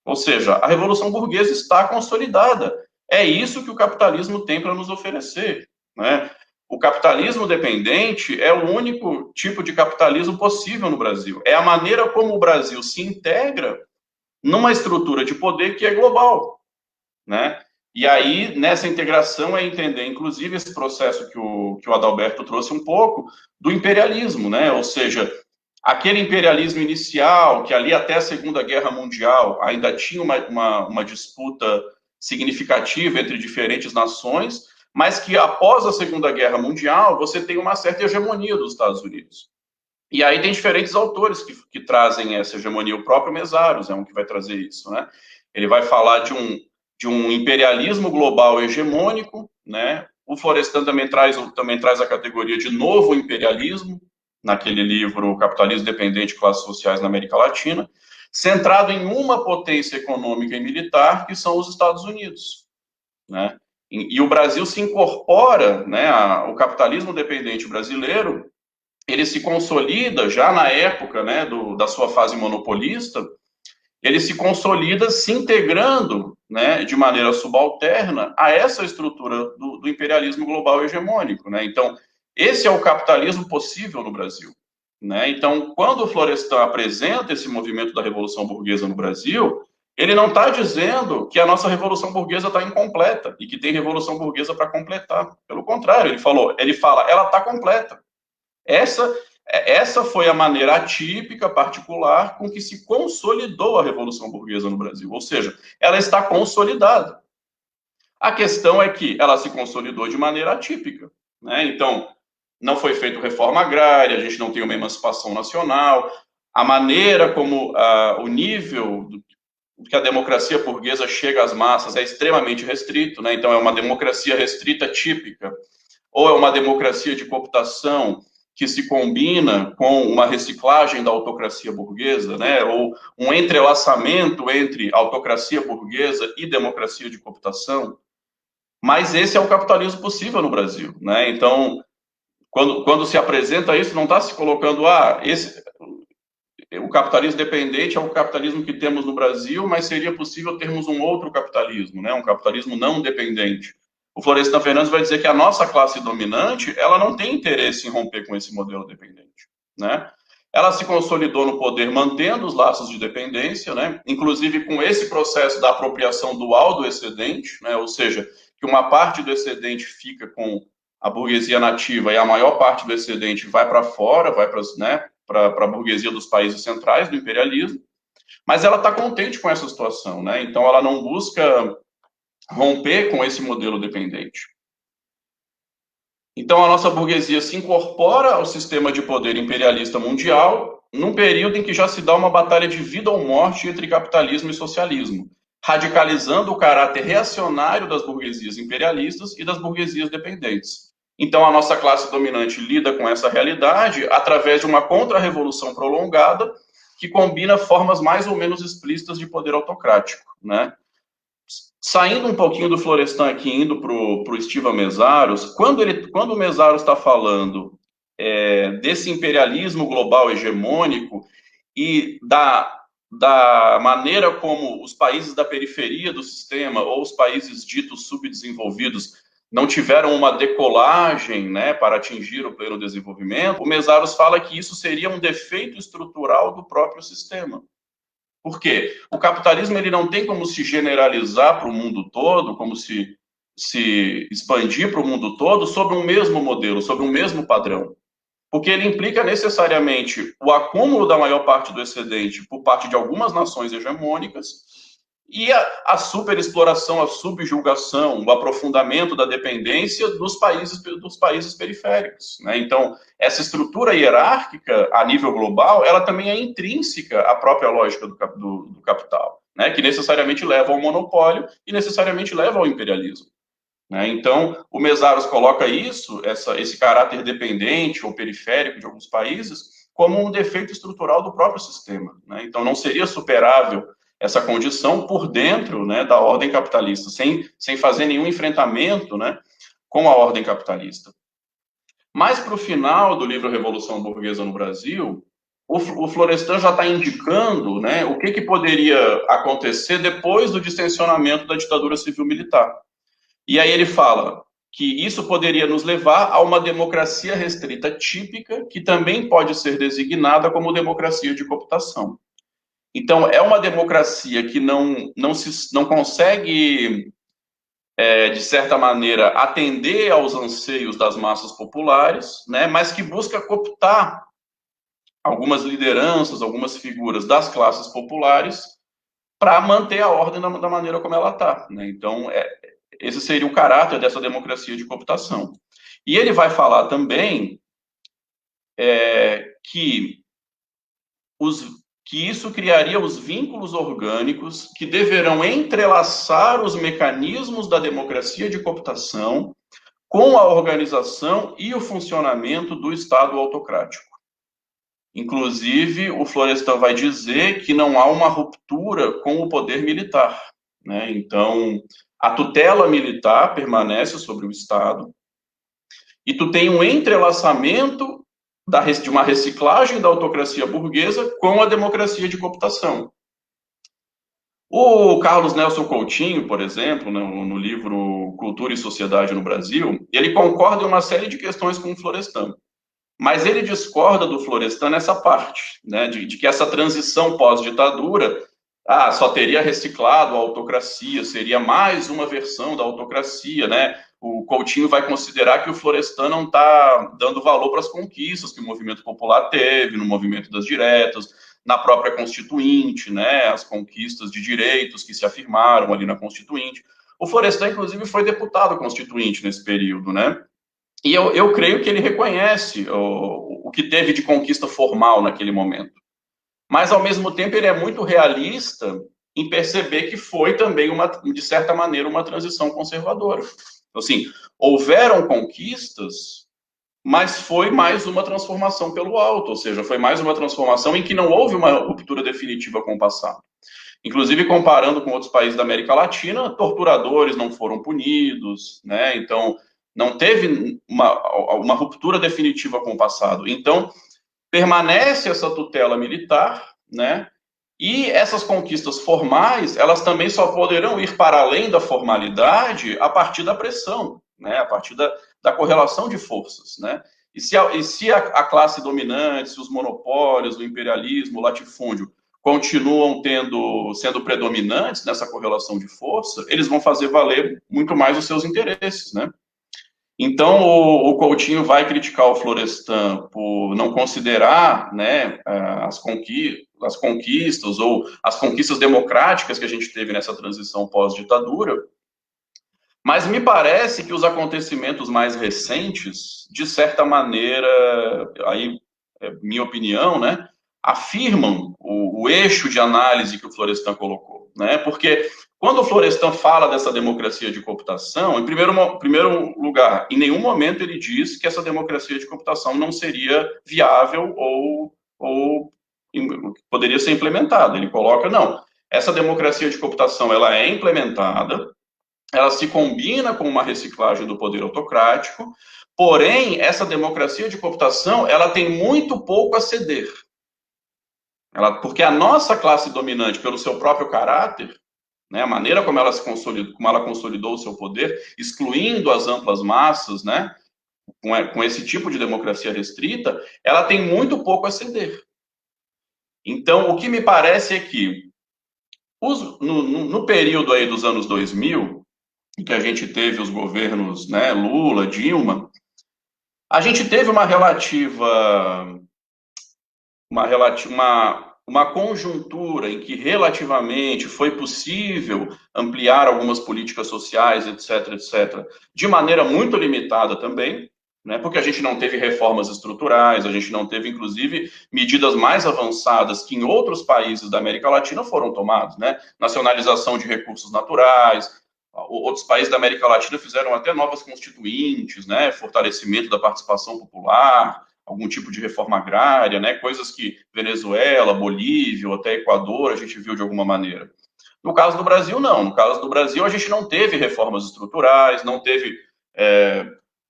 Ou seja, a revolução burguesa está consolidada. É isso que o capitalismo tem para nos oferecer, né? O capitalismo dependente é o único tipo de capitalismo possível no Brasil. É a maneira como o Brasil se integra numa estrutura de poder que é global, né? E aí, nessa integração, é entender, inclusive, esse processo que o Adalberto trouxe um pouco, do imperialismo, né? Ou seja, aquele imperialismo inicial, que ali até a Segunda Guerra Mundial ainda tinha uma disputa significativa entre diferentes nações, mas que após a Segunda Guerra Mundial, você tem uma certa hegemonia dos Estados Unidos. E aí tem diferentes autores que trazem essa hegemonia. O próprio Mesaros é um que vai trazer isso, né? Ele vai falar de um imperialismo global hegemônico, né? O Florestan também traz a categoria de novo imperialismo, naquele livro Capitalismo Dependente e Classes Sociais na América Latina, centrado em uma potência econômica e militar, que são os Estados Unidos, né? E o Brasil se incorpora, né, o capitalismo dependente brasileiro, ele se consolida já na época, né, da sua fase monopolista, ele se consolida se integrando, né, de maneira subalterna a essa estrutura do imperialismo global hegemônico, né? Então, esse é o capitalismo possível no Brasil, né? Então, quando o Florestan apresenta esse movimento da Revolução Burguesa no Brasil, ele não está dizendo que a nossa Revolução Burguesa está incompleta e que tem Revolução Burguesa para completar. Pelo contrário, ele fala, ela está completa. Essa foi a maneira atípica, particular, com que se consolidou a Revolução Burguesa no Brasil. Ou seja, ela está consolidada. A questão é que ela se consolidou de maneira atípica, né? Então, não foi feita reforma agrária, a gente não tem uma emancipação nacional, a maneira como o nível que a democracia burguesa chega às massas é extremamente restrito, né? Então, é uma democracia restrita típica, ou é uma democracia de cooptação que se combina com uma reciclagem da autocracia burguesa, né? Ou um entrelaçamento entre autocracia burguesa e democracia de cooptação. Mas esse é o capitalismo possível no Brasil, né? Então, quando se apresenta isso, não está se colocando, o capitalismo dependente é o capitalismo que temos no Brasil, mas seria possível termos um outro capitalismo, né? Um capitalismo não dependente. O Florestan Fernandes vai dizer que a nossa classe dominante, ela não tem interesse em romper com esse modelo dependente, né? ela se consolidou no poder mantendo os laços de dependência, né? Inclusive com esse processo da apropriação dual do excedente, né? Ou seja, que uma parte do excedente fica com a burguesia nativa e a maior parte do excedente vai para fora, vai para, né, a burguesia dos países centrais do imperialismo, mas ela está contente com essa situação, né? Então ela não busca romper com esse modelo dependente. Então, a nossa burguesia se incorpora ao sistema de poder imperialista mundial num período em que já se dá uma batalha de vida ou morte entre capitalismo e socialismo, radicalizando o caráter reacionário das burguesias imperialistas e das burguesias dependentes. Então, a nossa classe dominante lida com essa realidade através de uma contra-revolução prolongada que combina formas mais ou menos explícitas de poder autocrático, né? Saindo um pouquinho do Florestan aqui, indo para o Stiva Mesaros, quando o Mesaros está falando desse imperialismo global hegemônico e da maneira como os países da periferia do sistema, ou os países ditos subdesenvolvidos, não tiveram uma decolagem, né, para atingir o pleno desenvolvimento, o Mesaros fala que isso seria um defeito estrutural do próprio sistema. Por quê? O capitalismo ele não tem como se generalizar para o mundo todo, como se expandir para o mundo todo sobre um mesmo modelo, sobre um mesmo padrão. Porque ele implica necessariamente o acúmulo da maior parte do excedente por parte de algumas nações hegemônicas e a superexploração, a subjugação, o aprofundamento da dependência dos países periféricos, né? Então, essa estrutura hierárquica a nível global, ela também é intrínseca à própria lógica do capital, né? Que necessariamente leva ao monopólio e necessariamente leva ao imperialismo, né? Então, o Mesaros coloca esse caráter dependente ou periférico de alguns países como um defeito estrutural do próprio sistema, né? Então, não seria superável essa condição por dentro, né, da ordem capitalista, sem fazer nenhum enfrentamento, né, com a ordem capitalista. Mas para o final do livro Revolução Burguesa no Brasil, o Florestan já está indicando, né, o que poderia acontecer depois do distensionamento da ditadura civil-militar. E aí ele fala que isso poderia nos levar a uma democracia restrita típica, que também pode ser designada como democracia de cooptação. Então, é uma democracia que não consegue, de certa maneira, atender aos anseios das massas populares, né, mas que busca cooptar algumas lideranças, algumas figuras das classes populares para manter a ordem da maneira como ela está, né? Então, esse seria o caráter dessa democracia de cooptação. E ele vai falar também que isso criaria os vínculos orgânicos que deverão entrelaçar os mecanismos da democracia de cooptação com a organização e o funcionamento do Estado autocrático. Inclusive, o Florestan vai dizer que não há uma ruptura com o poder militar, né? Então, a tutela militar permanece sobre o Estado e tu tem um entrelaçamento de uma reciclagem da autocracia burguesa com a democracia de cooptação. O Carlos Nelson Coutinho, por exemplo, no livro Cultura e Sociedade no Brasil, ele concorda em uma série de questões com o Florestan, mas ele discorda do Florestan nessa parte, né, de que essa transição pós-ditadura só teria reciclado a autocracia, seria mais uma versão da autocracia, né? O Coutinho vai considerar que o Florestan não está dando valor para as conquistas que o movimento popular teve, no movimento das diretas, na própria Constituinte, né? As conquistas de direitos que se afirmaram ali na Constituinte. O Florestan, inclusive, foi deputado constituinte nesse período, né? E eu creio que ele reconhece o que teve de conquista formal naquele momento. Mas, ao mesmo tempo, ele é muito realista em perceber que foi também, de certa maneira, uma transição conservadora. Então, assim, houveram conquistas, mas foi mais uma transformação pelo alto, ou seja, foi mais uma transformação em que não houve uma ruptura definitiva com o passado. Inclusive, comparando com outros países da América Latina, torturadores não foram punidos, né? Então, não teve uma ruptura definitiva com o passado. Então, permanece essa tutela militar, né? E essas conquistas formais, elas também só poderão ir para além da formalidade a partir da pressão, né? A partir da correlação de forças, né? E se a classe dominante, se os monopólios, o imperialismo, o latifúndio continuam sendo predominantes nessa correlação de força, eles vão fazer valer muito mais os seus interesses, né? Então, o Coutinho vai criticar o Florestan por não considerar, né, as conquistas ou as conquistas democráticas que a gente teve nessa transição pós-ditadura, mas me parece que os acontecimentos mais recentes, de certa maneira, aí é minha opinião, né, afirmam o eixo de análise que o Florestan colocou, né, porque quando o Florestan fala dessa democracia de cooptação, em primeiro lugar, em nenhum momento ele diz que essa democracia de cooptação não seria viável ou poderia ser implementada. Ele coloca, não, essa democracia de cooptação ela é implementada, ela se combina com uma reciclagem do poder autocrático, porém, essa democracia de cooptação, ela tem muito pouco a ceder. Porque a nossa classe dominante, pelo seu próprio caráter, né, a maneira como ela consolidou o seu poder, excluindo as amplas massas, né, com esse tipo de democracia restrita, ela tem muito pouco a ceder. Então, o que me parece é que, no período aí dos anos 2000, em que a gente teve os governos, né, Lula, Dilma, a gente teve uma conjuntura em que relativamente foi possível ampliar algumas políticas sociais, etc., etc., de maneira muito limitada também, né, porque a gente não teve reformas estruturais, a gente não teve, inclusive, medidas mais avançadas que em outros países da América Latina foram tomadas, né, nacionalização de recursos naturais. Outros países da América Latina fizeram até novas constituintes, né, fortalecimento da participação popular, algum tipo de reforma agrária, né, coisas que Venezuela, Bolívia, ou até Equador, a gente viu de alguma maneira. No caso do Brasil, não. No caso do Brasil, a gente não teve reformas estruturais, não teve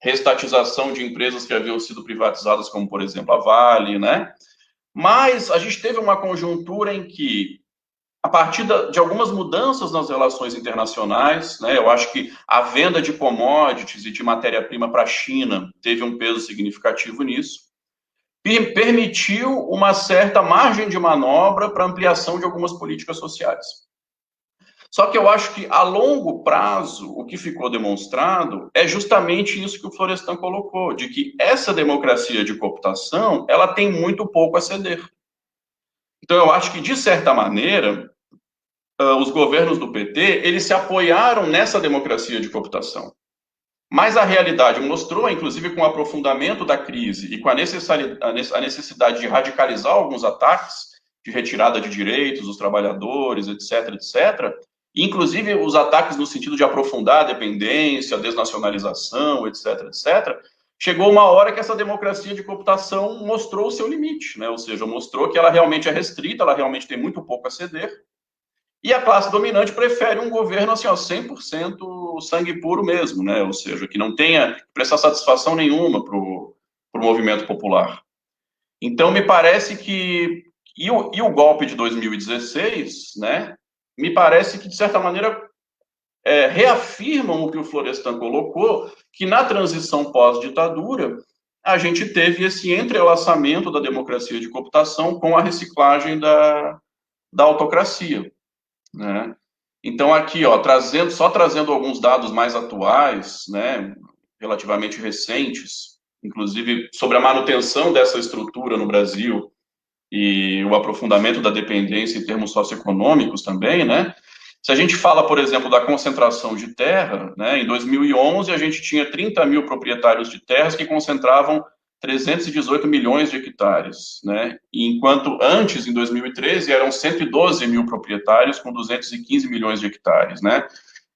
restatização de empresas que haviam sido privatizadas, como, por exemplo, a Vale, né? Mas a gente teve uma conjuntura em que, a partir de algumas mudanças nas relações internacionais, né, eu acho que a venda de commodities e de matéria-prima para a China teve um peso significativo nisso, permitiu uma certa margem de manobra para ampliação de algumas políticas sociais. Só que eu acho que, a longo prazo, o que ficou demonstrado é justamente isso que o Florestan colocou, de que essa democracia de cooptação, ela tem muito pouco a ceder. Então, eu acho que, de certa maneira, os governos do PT, eles se apoiaram nessa democracia de cooptação. Mas a realidade mostrou, inclusive com o aprofundamento da crise e com a necessidade de radicalizar alguns ataques de retirada de direitos dos trabalhadores, etc., etc., inclusive os ataques no sentido de aprofundar a dependência, a desnacionalização, etc., etc., chegou uma hora que essa democracia de cooptação mostrou o seu limite, né? Ou seja, mostrou que ela realmente é restrita, ela realmente tem muito pouco a ceder, e a classe dominante prefere um governo assim, ó, 100% sangue puro mesmo, né? Ou seja, que não tenha que prestar satisfação nenhuma para o movimento popular. Então, me parece que... E o golpe de 2016, né? Me parece que, de certa maneira, reafirmam o que o Florestan colocou, que na transição pós-ditadura, a gente teve esse entrelaçamento da democracia de cooptação com a reciclagem da autocracia, né? Então, aqui, ó, trazendo alguns dados mais atuais, né, relativamente recentes, inclusive sobre a manutenção dessa estrutura no Brasil e o aprofundamento da dependência em termos socioeconômicos também, né? Se a gente fala, por exemplo, da concentração de terra, né, em 2011 a gente tinha 30 mil proprietários de terras que concentravam 318 milhões de hectares, né? Enquanto antes, em 2013, eram 112 mil proprietários com 215 milhões de hectares, né?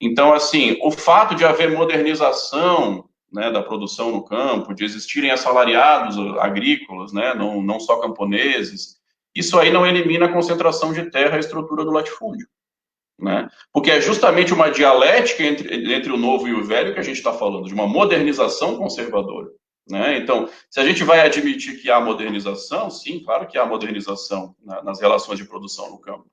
Então, assim, o fato de haver modernização, né, da produção no campo, de existirem assalariados agrícolas, né, não só camponeses, isso aí não elimina a concentração de terra e a estrutura do latifúndio, né? Porque é justamente uma dialética entre o novo e o velho que a gente está falando, de uma modernização conservadora, né? Então, se a gente vai admitir que há modernização, sim, claro que há modernização nas relações de produção no campo.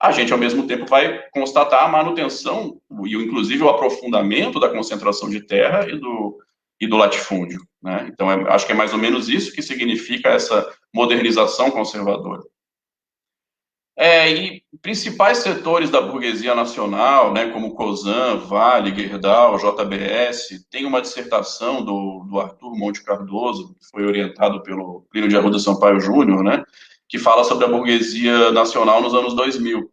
A gente, ao mesmo tempo, vai constatar a manutenção e, inclusive, o aprofundamento da concentração de terra e do latifúndio, né? Então, acho que é mais ou menos isso que significa essa modernização conservadora. E principais setores da burguesia nacional, né, como Cosan, Vale, Gerdau, JBS, tem uma dissertação do Arthur Monte Cardoso, que foi orientado pelo Plínio de Arruda Sampaio Júnior, né, que fala sobre a burguesia nacional nos anos 2000.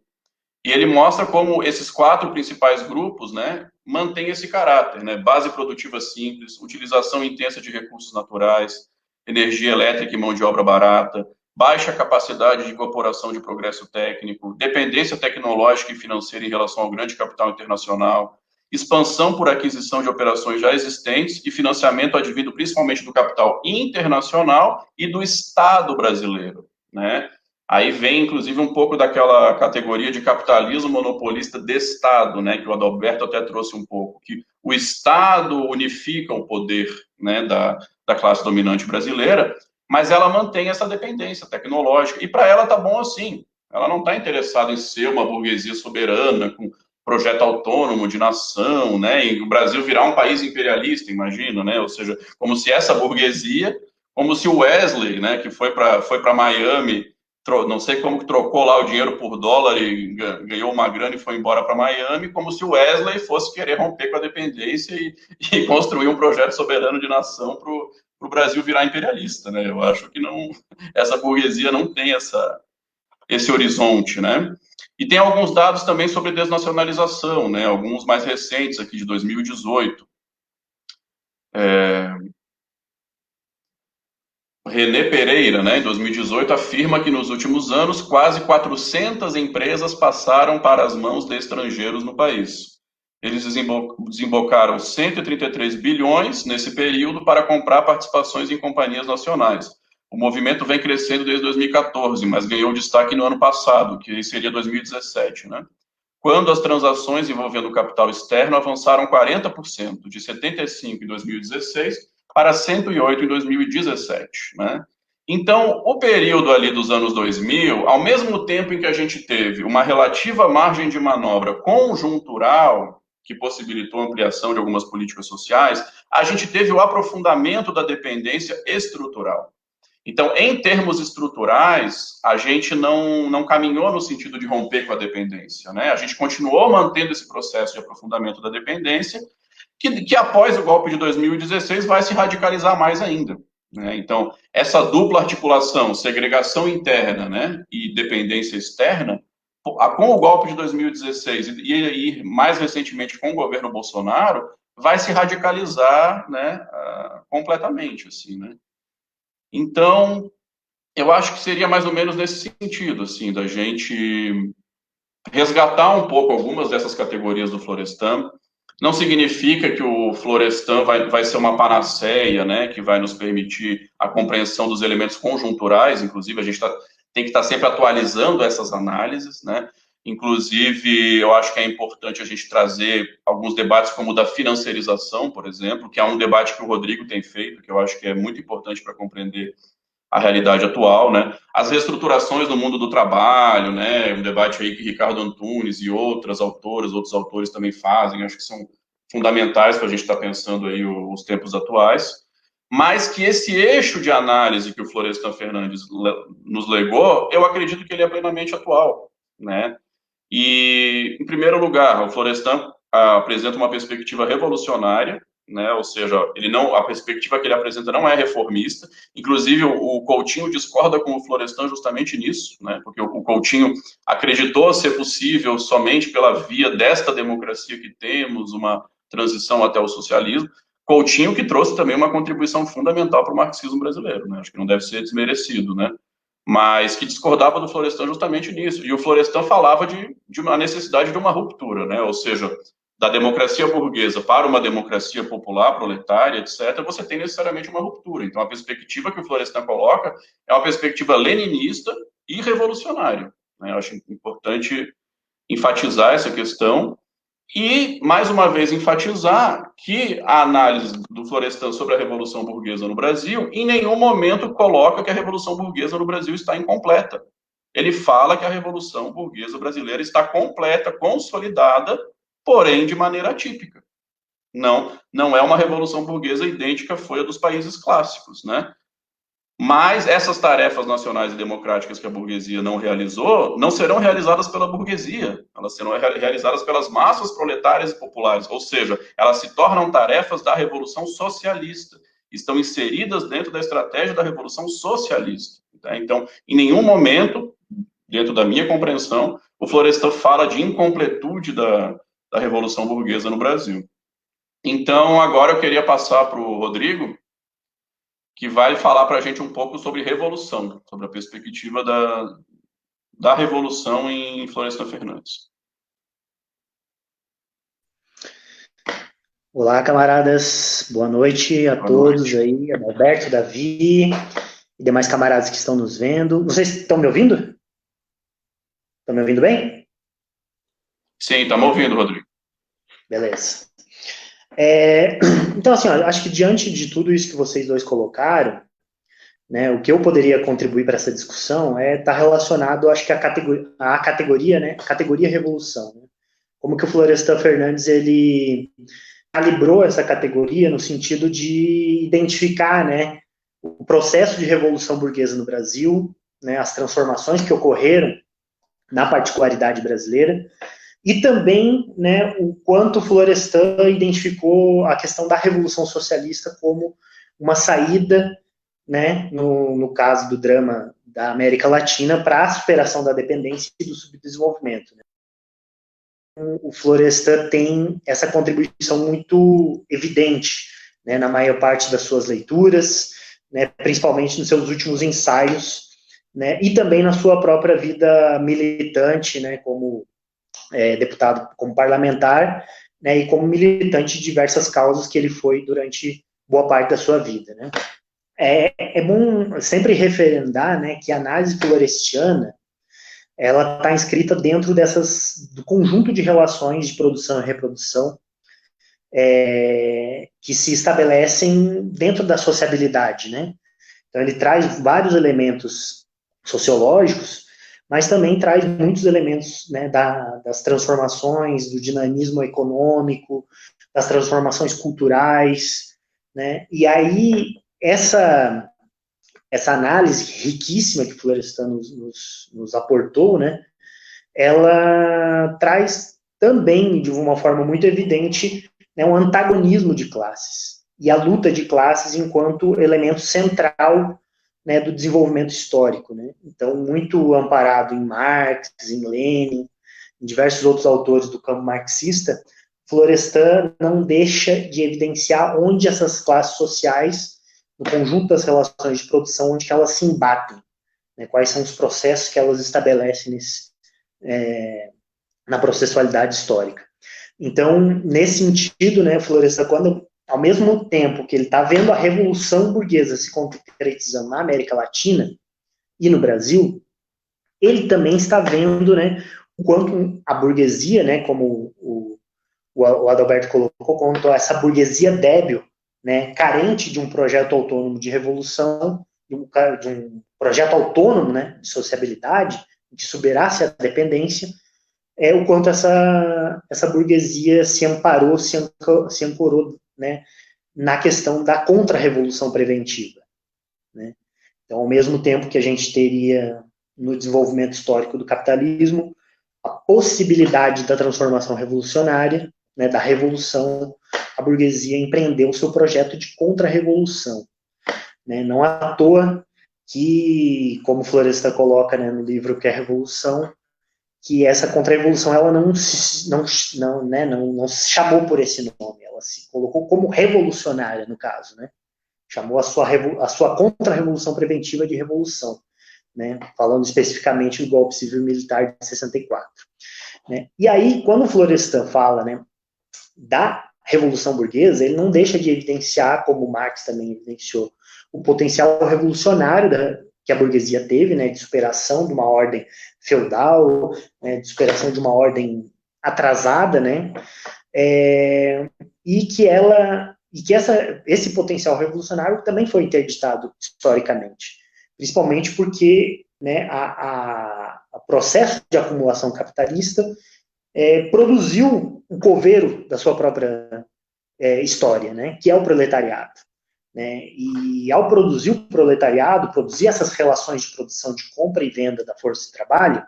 E ele mostra como esses 4 principais grupos, né, mantêm esse caráter, né, base produtiva simples, utilização intensa de recursos naturais, energia elétrica e mão de obra barata, baixa capacidade de incorporação de progresso técnico, dependência tecnológica e financeira em relação ao grande capital internacional, expansão por aquisição de operações já existentes e financiamento advindo principalmente do capital internacional e do Estado brasileiro, né? Aí vem, inclusive, um pouco daquela categoria de capitalismo monopolista de Estado, né, que o Adalberto até trouxe um pouco, que o Estado unifica o poder, né, da classe dominante brasileira, mas ela mantém essa dependência tecnológica, e para ela tá bom assim, ela não está interessada em ser uma burguesia soberana, com projeto autônomo de nação, né, e o Brasil virar um país imperialista, imagina, né, ou seja, como se essa burguesia, como se o Wesley, né, que foi para Miami, não sei como que trocou lá o dinheiro por dólar e ganhou uma grana e foi embora para Miami, como se o Wesley fosse querer romper com a dependência e construir um projeto soberano de nação para o Brasil virar imperialista, né? Eu acho que não, essa burguesia não tem esse horizonte, né? E tem alguns dados também sobre desnacionalização, né? Alguns mais recentes aqui de 2018. René Pereira, né, em 2018, afirma que nos últimos anos quase 400 empresas passaram para as mãos de estrangeiros no país. Eles desembocaram 133 bilhões nesse período para comprar participações em companhias nacionais. O movimento vem crescendo desde 2014, mas ganhou destaque no ano passado, que seria 2017, né? Quando as transações envolvendo o capital externo avançaram 40%, de 75 em 2016 para 108 em 2017, né? Então, o período ali dos anos 2000, ao mesmo tempo em que a gente teve uma relativa margem de manobra conjuntural, que possibilitou a ampliação de algumas políticas sociais, a gente teve o aprofundamento da dependência estrutural. Então, em termos estruturais, a gente não caminhou no sentido de romper com a dependência, né? A gente continuou mantendo esse processo de aprofundamento da dependência, que após o golpe de 2016 vai se radicalizar mais ainda, né? Então, essa dupla articulação, segregação interna, né, e dependência externa, com o golpe de 2016 e mais recentemente com o governo Bolsonaro, vai se radicalizar, né, completamente, assim, né? Então, eu acho que seria mais ou menos nesse sentido, assim, da gente resgatar um pouco algumas dessas categorias do Florestan. Não significa que o Florestan vai ser uma panaceia, né, que vai nos permitir a compreensão dos elementos conjunturais, inclusive a gente tem que estar sempre atualizando essas análises, né. Inclusive, eu acho que é importante a gente trazer alguns debates como o da financiarização, por exemplo, que é um debate que o Rodrigo tem feito, que eu acho que é muito importante para compreender a realidade atual, né? As reestruturações no mundo do trabalho, né? Um debate aí que Ricardo Antunes e outros autores também fazem, acho que são fundamentais para a gente estar pensando aí os tempos atuais, mas que esse eixo de análise que o Florestan Fernandes nos legou, eu acredito que ele é plenamente atual, né? E, em primeiro lugar, o Florestan apresenta uma perspectiva revolucionária, né? Ou seja, a perspectiva que ele apresenta não é reformista. Inclusive, o Coutinho discorda com o Florestan justamente nisso, né? Porque o Coutinho acreditou ser possível somente pela via desta democracia que temos, uma transição até o socialismo. Coutinho que trouxe também uma contribuição fundamental para o marxismo brasileiro, né? Acho que não deve ser desmerecido, né? Mas que discordava do Florestan justamente nisso. E o Florestan falava de uma necessidade de uma ruptura, né? Ou seja, da democracia burguesa para uma democracia popular, proletária, etc., você tem necessariamente uma ruptura. Então, a perspectiva que o Florestan coloca é uma perspectiva leninista e revolucionária, né? Eu acho importante enfatizar essa questão e, mais uma vez, enfatizar que a análise do Florestan sobre a Revolução Burguesa no Brasil, em nenhum momento coloca que a Revolução Burguesa no Brasil está incompleta. Ele fala que a Revolução Burguesa brasileira está completa, consolidada, porém de maneira atípica. não é uma revolução burguesa idêntica foi a dos países clássicos, né? Mas essas tarefas nacionais e democráticas que a burguesia não realizou, não serão realizadas pela burguesia, elas serão realizadas pelas massas proletárias e populares, ou seja, elas se tornam tarefas da revolução socialista, estão inseridas dentro da estratégia da revolução socialista. Tá? Então, em nenhum momento, dentro da minha compreensão, o Florestan fala de incompletude da revolução burguesa no Brasil. Então, agora eu queria passar para o Rodrigo, que vai falar para a gente um pouco sobre revolução, sobre a perspectiva da revolução em Florestan Fernandes. Olá, camaradas. Boa noite a todos aí, Alberto, Davi e demais camaradas que estão nos vendo. Vocês estão me ouvindo? Estão me ouvindo bem? Sim, estamos ouvindo, Rodrigo. Beleza. Então, assim, ó, acho que diante de tudo isso que vocês dois colocaram, né, o que eu poderia contribuir para essa discussão está relacionado, acho que a categoria, né, a categoria revolução. Né? Como que o Florestan Fernandes, ele calibrou essa categoria no sentido de identificar, né, o processo de revolução burguesa no Brasil, né, as transformações que ocorreram na particularidade brasileira, e também, né, o quanto Florestan identificou a questão da revolução socialista como uma saída, né, no caso do drama da América Latina, para a superação da dependência e do subdesenvolvimento. Né? O Florestan tem essa contribuição muito evidente, né, na maior parte das suas leituras, né, principalmente nos seus últimos ensaios, né, e também na sua própria vida militante, né, como deputado, como parlamentar, né, e como militante de diversas causas que ele foi durante boa parte da sua vida. Né. É bom sempre referendar, né, que a análise florestiana ela está inscrita dentro do conjunto de relações de produção e reprodução que se estabelecem dentro da sociabilidade, né? Então ele traz vários elementos sociológicos, mas também traz muitos elementos, né, das transformações, do dinamismo econômico, das transformações culturais, né? E aí essa análise riquíssima que Florestan nos aportou, né, ela traz também, de uma forma muito evidente, né, um antagonismo de classes, e a luta de classes enquanto elemento central, né, do desenvolvimento histórico. Né? Então, muito amparado em Marx, em Lenin, em diversos outros autores do campo marxista, Florestan não deixa de evidenciar onde essas classes sociais, no conjunto das relações de produção, onde que elas se embatem, né, quais são os processos que elas estabelecem na processualidade histórica. Então, nesse sentido, né, Florestan, quando, ao mesmo tempo que ele está vendo a revolução burguesa se concretizando na América Latina e no Brasil, ele também está vendo, né, o quanto a burguesia, né, como o Adalberto colocou, quanto essa burguesia débil, né, carente de um projeto autônomo de revolução, de um projeto autônomo, né, de sociabilidade, que superasse a dependência, o quanto essa burguesia se amparou, se ancorou, né, na questão da contra-revolução preventiva. Né? Então, ao mesmo tempo que a gente teria, no desenvolvimento histórico do capitalismo, a possibilidade da transformação revolucionária, né, da revolução, a burguesia empreendeu o seu projeto de contra-revolução. Né? Não à toa que, como Florestan coloca, né, no livro Que é Revolução, que essa contra-revolução ela não se chamou por esse nome, ela se colocou como revolucionária, no caso, né? Chamou a sua contra-revolução preventiva de revolução, né? Falando especificamente do golpe civil-militar de 64. Né? E aí, quando o Florestan fala, né, da revolução burguesa, ele não deixa de evidenciar, como Marx também evidenciou, o potencial revolucionário que a burguesia teve, né, de superação de uma ordem feudal, né, de superação de uma ordem atrasada, né, e que esse potencial revolucionário também foi interditado historicamente, principalmente porque, né, o processo de acumulação capitalista produziu um coveiro da sua própria história, né, que é o proletariado. Né, e ao produzir o proletariado, produzir essas relações de produção de compra e venda da força de trabalho,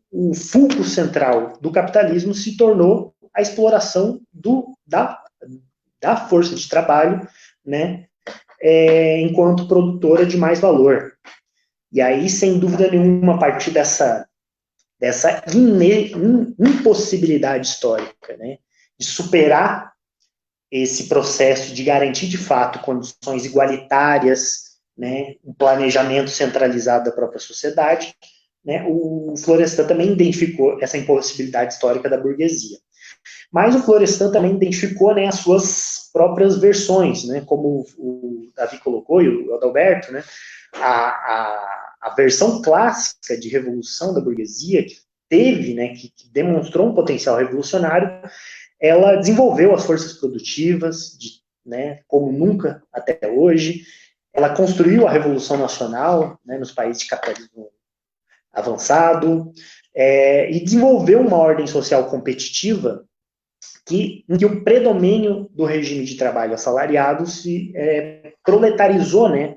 o fulcro central do capitalismo se tornou a exploração da força de trabalho, né, enquanto produtora de mais valor. E aí, sem dúvida nenhuma, a partir dessa impossibilidade histórica, né, de superar esse processo de garantir de fato condições igualitárias, né, um planejamento centralizado da própria sociedade, né, o Florestan também identificou essa impossibilidade histórica da burguesia. Mas o Florestan também identificou, né, as suas próprias versões, né, como o Davi colocou e o Adalberto, né, a versão clássica de revolução da burguesia que teve, né, que demonstrou um potencial revolucionário, ela desenvolveu as forças produtivas, né, como nunca até hoje. Ela construiu a Revolução Nacional, né, nos países de capitalismo avançado, e desenvolveu uma ordem social competitiva em que o predomínio do regime de trabalho assalariado se proletarizou, né,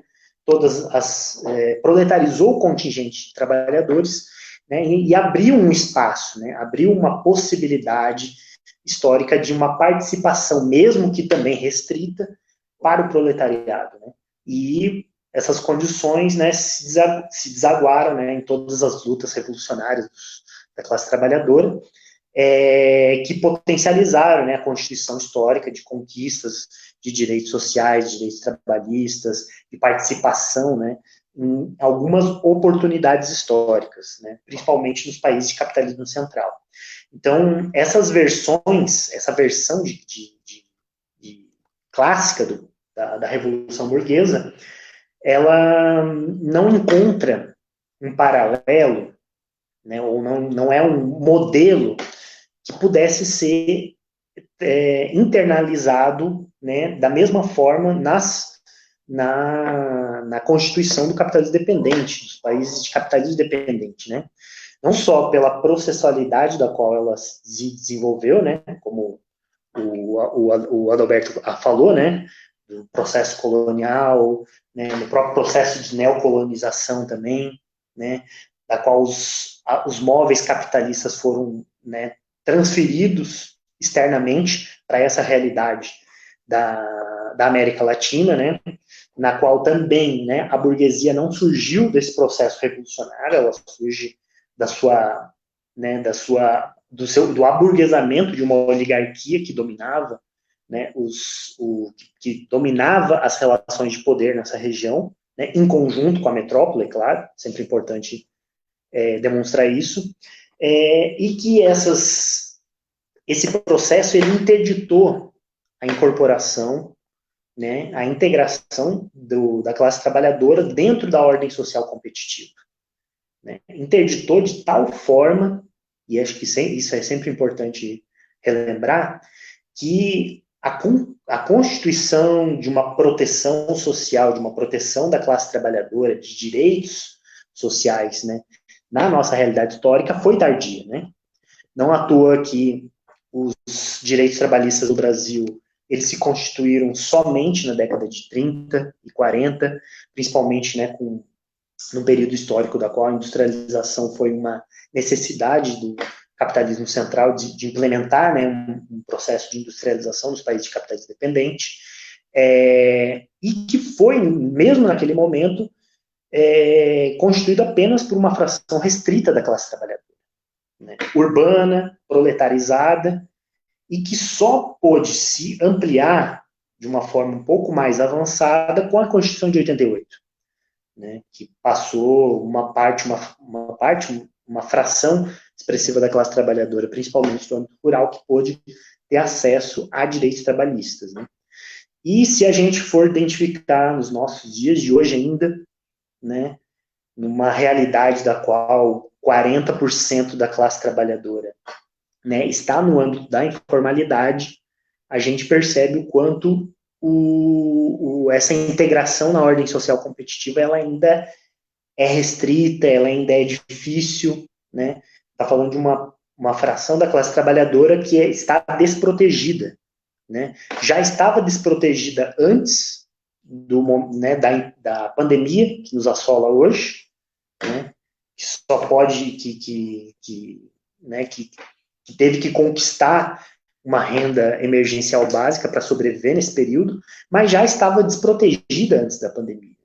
proletarizou o contingente de trabalhadores, né, e abriu um espaço, né, abriu uma possibilidade histórica de uma participação, mesmo que também restrita, para o proletariado, né? E essas condições, né, se desaguaram, né, em todas as lutas revolucionárias da classe trabalhadora, que potencializaram, né, a constituição histórica de conquistas de direitos sociais, de direitos trabalhistas, de participação, né, em algumas oportunidades históricas, né, principalmente nos países de capitalismo central. Então, essas versões, essa versão clássica da Revolução Burguesa, ela não encontra um paralelo, né, ou não é um modelo que pudesse ser internalizado, né, da mesma forma na constituição do capitalismo dependente, dos países de capitalismo dependente, né? Não só pela processualidade da qual ela se desenvolveu, né, como o Adalberto falou, né, do processo colonial, né, no próprio processo de neocolonização também, né, da qual os móveis capitalistas foram, né, transferidos externamente para essa realidade da América Latina, né, na qual também, né, a burguesia não surgiu desse processo revolucionário, ela surge do aburguesamento de uma oligarquia que dominava, né, que dominava as relações de poder nessa região, né, em conjunto com a metrópole, é claro, sempre importante demonstrar isso, e que esse processo ele interditou a incorporação, né, a integração da classe trabalhadora dentro da ordem social competitiva. Né? Interditou de tal forma, e acho que isso é sempre importante relembrar, que a constituição de uma proteção social, de uma proteção da classe trabalhadora, de direitos sociais, né, na nossa realidade histórica, foi tardia. Né? Não à toa que os direitos trabalhistas do Brasil eles se constituíram somente na década de 30 e 40, principalmente, né, no período histórico da qual a industrialização foi uma necessidade do capitalismo central de implementar, né, um processo de industrialização dos países de capitalismo dependente, e que foi, mesmo naquele momento, constituído apenas por uma fração restrita da classe trabalhadora, né, urbana, proletarizada, e que só pôde se ampliar de uma forma um pouco mais avançada com a Constituição de 88, né, que passou uma fração expressiva da classe trabalhadora, principalmente do âmbito rural, que pôde ter acesso a direitos trabalhistas. Né. E se a gente for identificar nos nossos dias de hoje ainda, né, numa realidade da qual 40% da classe trabalhadora, né, está no âmbito da informalidade, a gente percebe o quanto essa integração na ordem social competitiva ela ainda é restrita, ela ainda é difícil, né? Está falando de uma uma fração da classe trabalhadora que está desprotegida, né? Já estava desprotegida antes da pandemia que nos assola hoje, né? Que só pode, que teve que conquistar uma renda emergencial básica para sobreviver nesse período, mas já estava desprotegida antes da pandemia,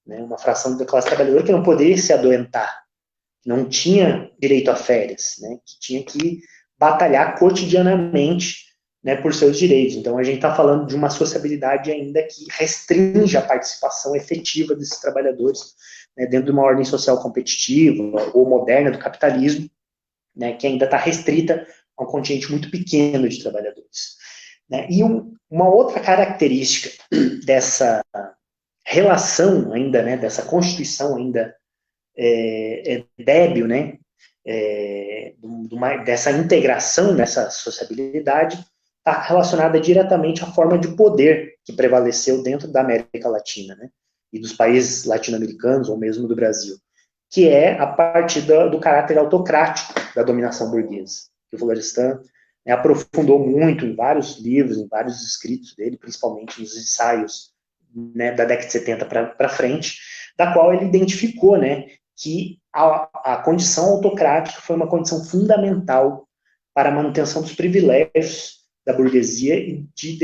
né? Uma fração da classe trabalhadora que não poderia se adoentar, não tinha direito a férias, né? Que tinha que batalhar cotidianamente, né, por seus direitos. Então, a gente está falando de uma sociabilidade ainda que restringe a participação efetiva desses trabalhadores, né, dentro de uma ordem social competitiva ou moderna do capitalismo, né, que ainda está restrita a um contingente muito pequeno de trabalhadores, né? E uma outra característica dessa relação ainda, né, dessa constituição ainda débil, né, dessa integração nessa sociabilidade, está relacionada diretamente à forma de poder que prevaleceu dentro da América Latina, né, e dos países latino-americanos, ou mesmo do Brasil, que é a partir do caráter autocrático da dominação burguesa, que o Florestan, né, aprofundou muito em vários livros, em vários escritos dele, principalmente nos ensaios, né, da década de 70 para frente, da qual ele identificou, né, que a condição autocrática foi uma condição fundamental para a manutenção dos privilégios da burguesia e de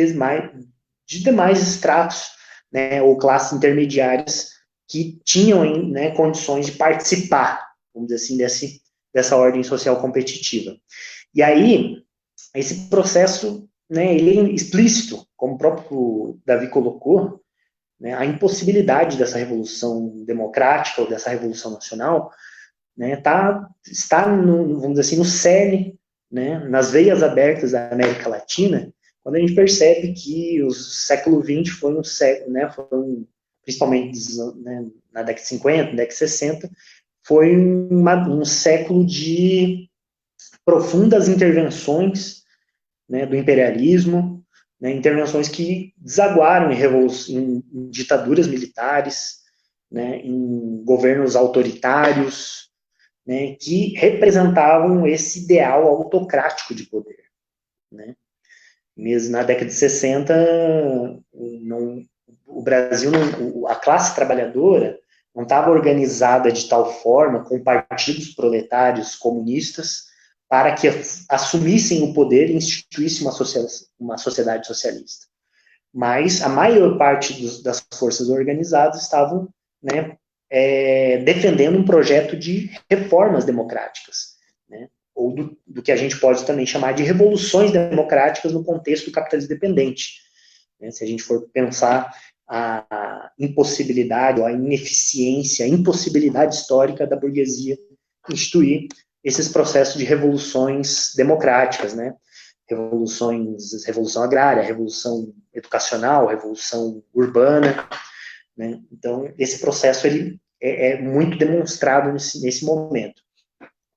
demais estratos, né, ou classes intermediárias que tinham, né, condições de participar, vamos dizer assim, dessa ordem social competitiva. E aí, esse processo, né, ele é explícito, como o próprio Davi colocou, né, a impossibilidade dessa revolução democrática ou dessa revolução nacional, né, está vamos dizer assim, no cerne, né, nas veias abertas da América Latina, quando a gente percebe que o século XX foi um século, né, principalmente, né, na década de 50, na década de 60, foi um século de profundas intervenções, né, do imperialismo, né, intervenções que desaguaram em ditaduras militares, né, em governos autoritários, né, que representavam esse ideal autocrático de poder, né. Mesmo na década de 60, o Brasil, a classe trabalhadora não estava organizada de tal forma, com partidos proletários comunistas, para que assumissem o poder e instituíssem uma sociedade socialista. Mas a maior parte das forças organizadas estavam, né, defendendo um projeto de reformas democráticas, né, ou do que a gente pode também chamar de revoluções democráticas no contexto do capitalismo dependente. Né, se a gente for pensar a impossibilidade, ou a ineficiência, a impossibilidade histórica da burguesia instituir esses processos de revoluções democráticas, né? Revolução agrária, revolução educacional, revolução urbana, né? Então, esse processo ele é muito demonstrado nesse momento.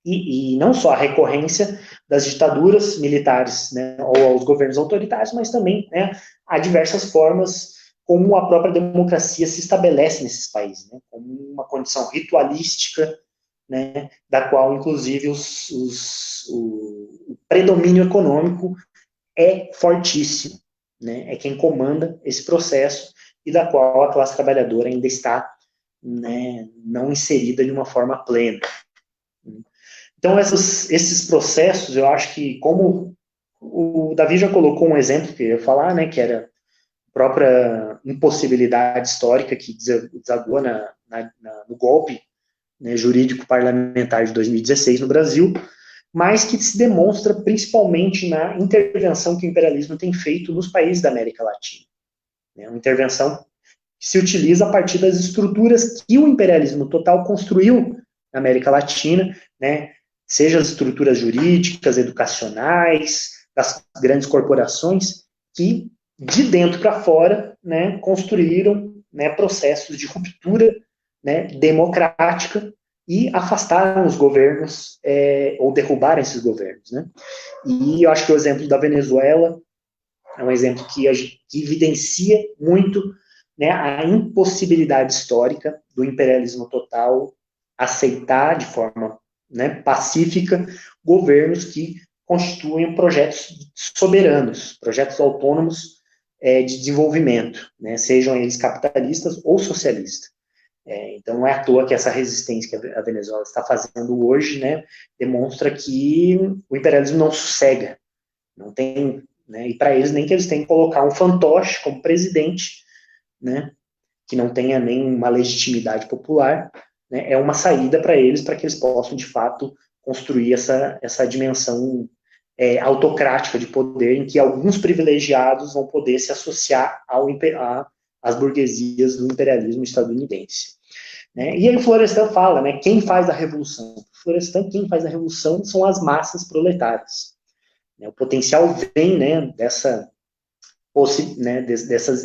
E não só a recorrência das ditaduras militares, né, ou aos governos autoritários, mas também, né, há diversas formas como a própria democracia se estabelece nesses países, né, como uma condição ritualística, né, da qual, inclusive, o predomínio econômico é fortíssimo, né, é quem comanda esse processo e da qual a classe trabalhadora ainda está, né, não inserida de uma forma plena. Então, esses processos, eu acho que, como o Davi já colocou um exemplo que eu ia falar, né, que era a própria impossibilidade histórica que desagou no golpe, né, jurídico parlamentar de 2016 no Brasil, mas que se demonstra principalmente na intervenção que o imperialismo tem feito nos países da América Latina. Né, uma intervenção que se utiliza a partir das estruturas que o imperialismo total construiu na América Latina, né, seja as estruturas jurídicas, educacionais, das grandes corporações, que de dentro para fora, né, construíram, né, processos de ruptura, né, democrática e afastaram os governos, ou derrubaram esses governos, né. E eu acho que o exemplo da Venezuela é um exemplo que evidencia muito, né, a impossibilidade histórica do imperialismo total aceitar de forma, né, pacífica, governos que constituem projetos soberanos, projetos autônomos de desenvolvimento, né, sejam eles capitalistas ou socialistas. Então, não é à toa que essa resistência que a Venezuela está fazendo hoje, né, demonstra que o imperialismo não sossega, não tem, né, e para eles nem que eles tenham que colocar um fantoche como presidente, né, que não tenha nenhuma legitimidade popular, né, é uma saída para eles, para que eles possam, de fato, construir essa dimensão autocrática de poder, em que alguns privilegiados vão poder se associar às burguesias do imperialismo estadunidense. Né? E aí o Florestan fala, né, quem faz a revolução? Florestan, quem faz a revolução são as massas proletárias. Né? O potencial vem, né,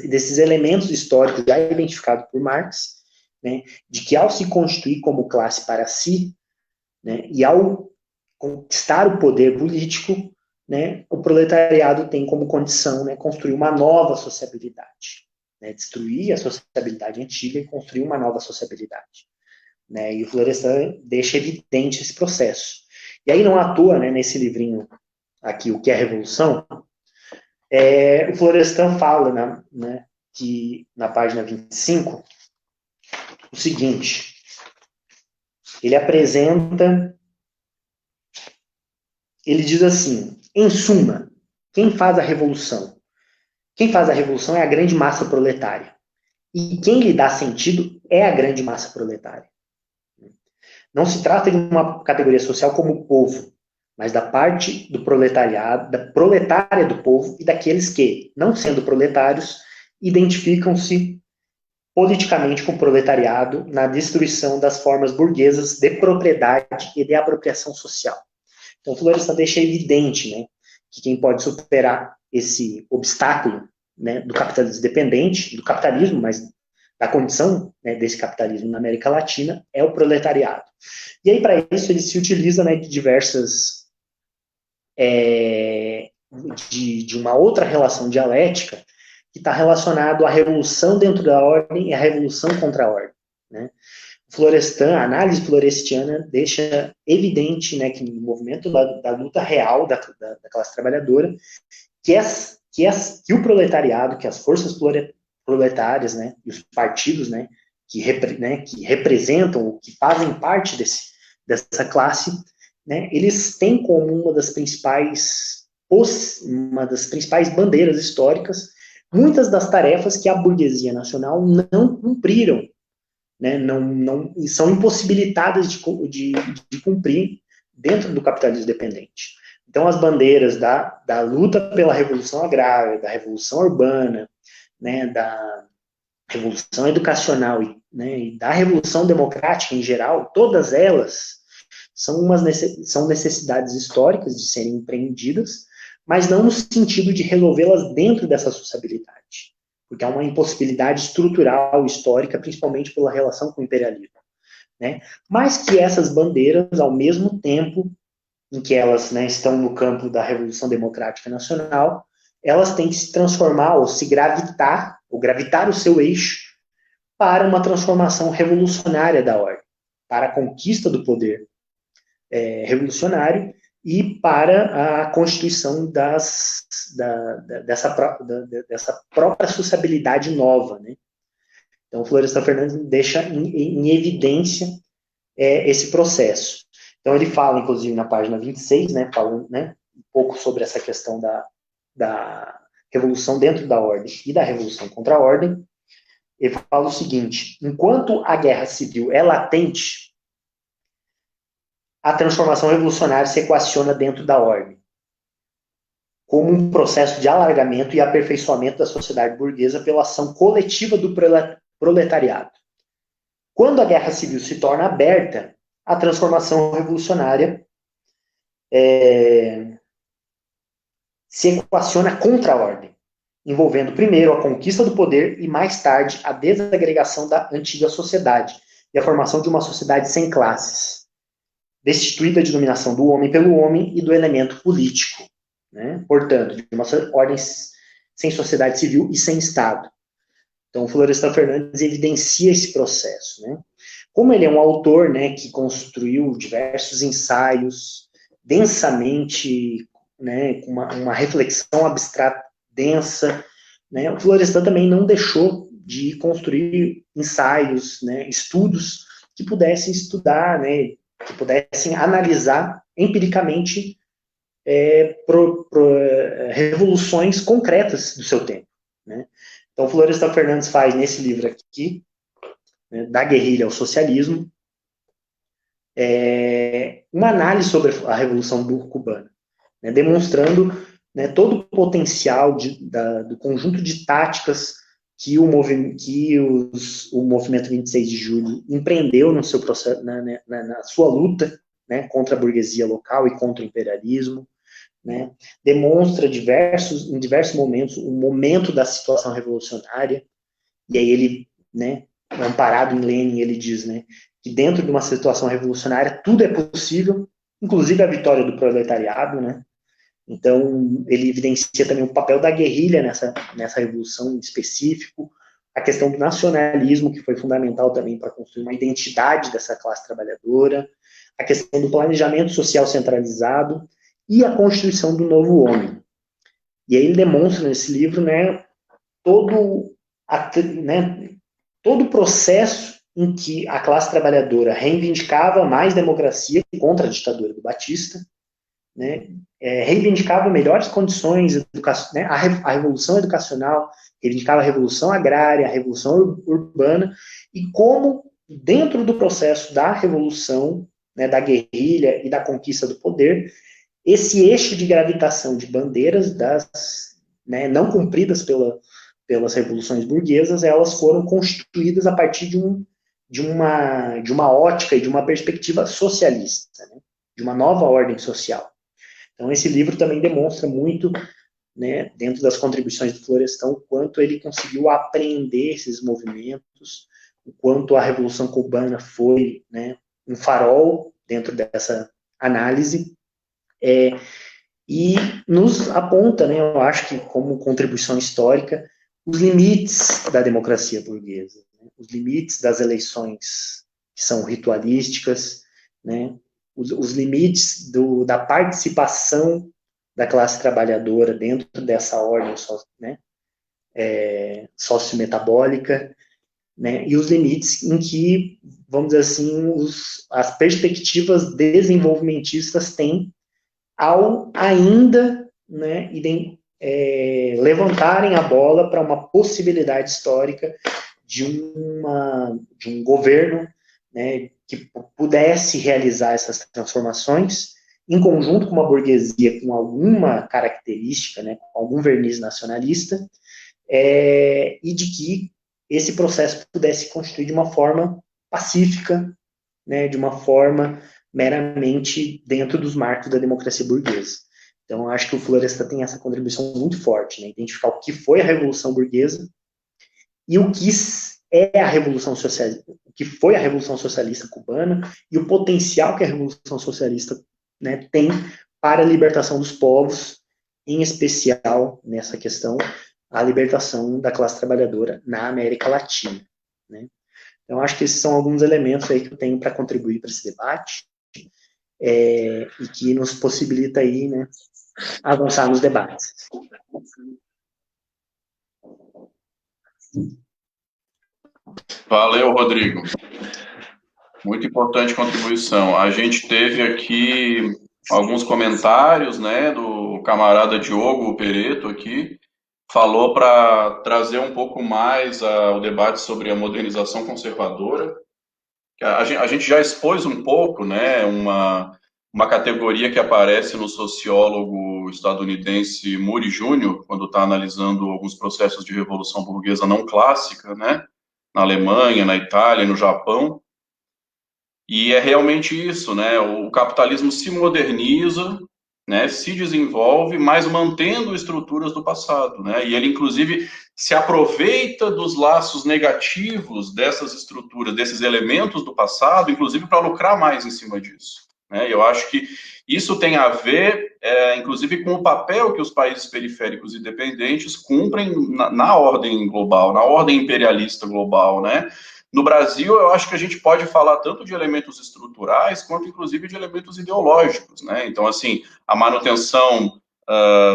desses elementos históricos já identificados por Marx, né, de que ao se constituir como classe para si, né, e ao conquistar o poder político, né, o proletariado tem como condição, né, construir uma nova sociabilidade, né, destruir a sociabilidade antiga e construir uma nova sociabilidade. Né, e o Florestan deixa evidente esse processo. E aí não à toa, né, nesse livrinho aqui, O que é Revolução, o Florestan fala, né, que na página 25, o seguinte, ele diz assim, em suma, quem faz a revolução? Quem faz a revolução é a grande massa proletária. E quem lhe dá sentido é a grande massa proletária. Não se trata de uma categoria social como o povo, mas da parte do proletariado, da proletária do povo e daqueles que, não sendo proletários, identificam-se politicamente com o proletariado na destruição das formas burguesas de propriedade e de apropriação social. Então, o Florestan deixa evidente, né, que quem pode superar esse obstáculo, né, do capitalismo dependente, do capitalismo, mas da condição, né, desse capitalismo na América Latina, é o proletariado. E aí, para isso, ele se utiliza, né, de diversas de uma outra relação dialética que está relacionado à revolução dentro da ordem e à revolução contra a ordem. Né? Florestan, a análise florestiana deixa evidente, né, que no movimento da luta real da classe trabalhadora, que o proletariado, que as forças proletárias, né, e os partidos, né, que representam, que fazem parte dessa classe, né, eles têm como uma das principais bandeiras históricas muitas das tarefas que a burguesia nacional não cumpriram, né, não são impossibilitadas de cumprir dentro do capitalismo dependente. Então, as bandeiras da luta pela revolução agrária, da revolução urbana, né, da revolução educacional e da revolução democrática em geral, todas elas são necessidades históricas de serem empreendidas, mas não no sentido de resolvê-las dentro dessa sociabilidade, porque há uma impossibilidade estrutural, histórica, principalmente pela relação com o imperialismo. Né? Mas que essas bandeiras, ao mesmo tempo em que elas, né, estão no campo da Revolução Democrática Nacional, elas têm que se transformar ou gravitar o seu eixo para uma transformação revolucionária da ordem, para a conquista do poder revolucionário e para a constituição dessa própria sociabilidade nova. Né? Então, Florestan Fernandes deixa em evidência esse processo. Então, ele fala, inclusive, na página 26, né, falando, né, um pouco sobre essa questão da revolução dentro da ordem e da revolução contra a ordem. Ele fala o seguinte: enquanto a guerra civil é latente, a transformação revolucionária se equaciona dentro da ordem, como um processo de alargamento e aperfeiçoamento da sociedade burguesa pela ação coletiva do proletariado. Quando a guerra civil se torna aberta, a transformação revolucionária se equaciona contra a ordem, envolvendo primeiro a conquista do poder e mais tarde a desagregação da antiga sociedade e a formação de uma sociedade sem classes, destituída de dominação do homem pelo homem e do elemento político, né? Portanto, de uma ordem sem sociedade civil e sem Estado. Então, Florestan Fernandes evidencia esse processo, né? como ele é um autor, né, que construiu diversos ensaios densamente, né, com uma reflexão abstrata densa, né, o Florestan também não deixou de construir ensaios, né, estudos que pudessem estudar, né, que pudessem analisar empiricamente revoluções concretas do seu tempo, né? Então, Florestan Fernandes faz nesse livro aqui, né, Da Guerrilha ao Socialismo, uma análise sobre a Revolução Cubana, né, demonstrando, né, todo o potencial do conjunto de táticas que o movimento 26 de julho empreendeu no seu processo, na sua luta, né, contra a burguesia local e contra o imperialismo, né, demonstra em diversos momentos o momento da situação revolucionária, e aí ele, né, amparado em Lenin, ele diz, né, que dentro de uma situação revolucionária tudo é possível, inclusive a vitória do proletariado, né. Então, ele evidencia também o papel da guerrilha nessa revolução em específico, a questão do nacionalismo, que foi fundamental também para construir uma identidade dessa classe trabalhadora, a questão do planejamento social centralizado e a constituição do novo homem. E aí ele demonstra nesse livro, né, todo o processo em que a classe trabalhadora reivindicava mais democracia contra a ditadura do Batista, né, reivindicava melhores condições, né, a revolução educacional, reivindicava a revolução agrária, a revolução urbana, e como, dentro do processo da revolução, né, da guerrilha e da conquista do poder, esse eixo de gravitação de bandeiras né, não cumpridas pelas revoluções burguesas, elas foram constituídas a partir de uma ótica e de uma perspectiva socialista, né, de uma nova ordem social. Então, esse livro também demonstra muito, né, dentro das contribuições do Florestan, o quanto ele conseguiu apreender esses movimentos, o quanto a Revolução Cubana foi, né, um farol dentro dessa análise, e nos aponta, né, eu acho que como contribuição histórica, os limites da democracia burguesa, né, os limites das eleições que são ritualísticas, né, os limites da participação da classe trabalhadora dentro dessa ordem, né, sociometabólica, né, e os limites em que, vamos dizer assim, as perspectivas desenvolvimentistas têm ao ainda, né, levantarem a bola para uma possibilidade histórica de um governo, né, que pudesse realizar essas transformações em conjunto com uma burguesia com alguma característica, né, com algum verniz nacionalista, e de que esse processo pudesse constituir de uma forma pacífica, né, de uma forma meramente dentro dos marcos da democracia burguesa. Então, acho que o Florestan tem essa contribuição muito forte, né, identificar o que foi a Revolução Burguesa e o que é a Revolução Socialista, o que foi a Revolução Socialista cubana e o potencial que a Revolução Socialista, né, tem para a libertação dos povos, em especial nessa questão, a libertação da classe trabalhadora na América Latina, né. Então, acho que esses são alguns elementos aí que eu tenho para contribuir para esse debate, e que nos possibilita aí, né, avançar nos debates. Valeu, Rodrigo. Muito importante contribuição. A gente teve aqui alguns comentários, né, do camarada Diogo Pereto aqui, falou para trazer um pouco mais o debate sobre a modernização conservadora. A gente já expôs um pouco, né, uma categoria que aparece no sociólogo estadunidense Murray Jr., quando está analisando alguns processos de revolução burguesa não clássica, né, na Alemanha, na Itália, no Japão. E é realmente isso, né, o capitalismo se moderniza, né, se desenvolve, mas mantendo estruturas do passado, né, e ele, inclusive, se aproveita dos laços negativos dessas estruturas, desses elementos do passado, inclusive para lucrar mais em cima disso, né, eu acho que isso tem a ver, inclusive, com o papel que os países periféricos e dependentes cumprem na ordem global, na ordem imperialista global, né, No Brasil, eu acho que a gente pode falar tanto de elementos estruturais, quanto, inclusive, de elementos ideológicos, né? Então, assim, a manutenção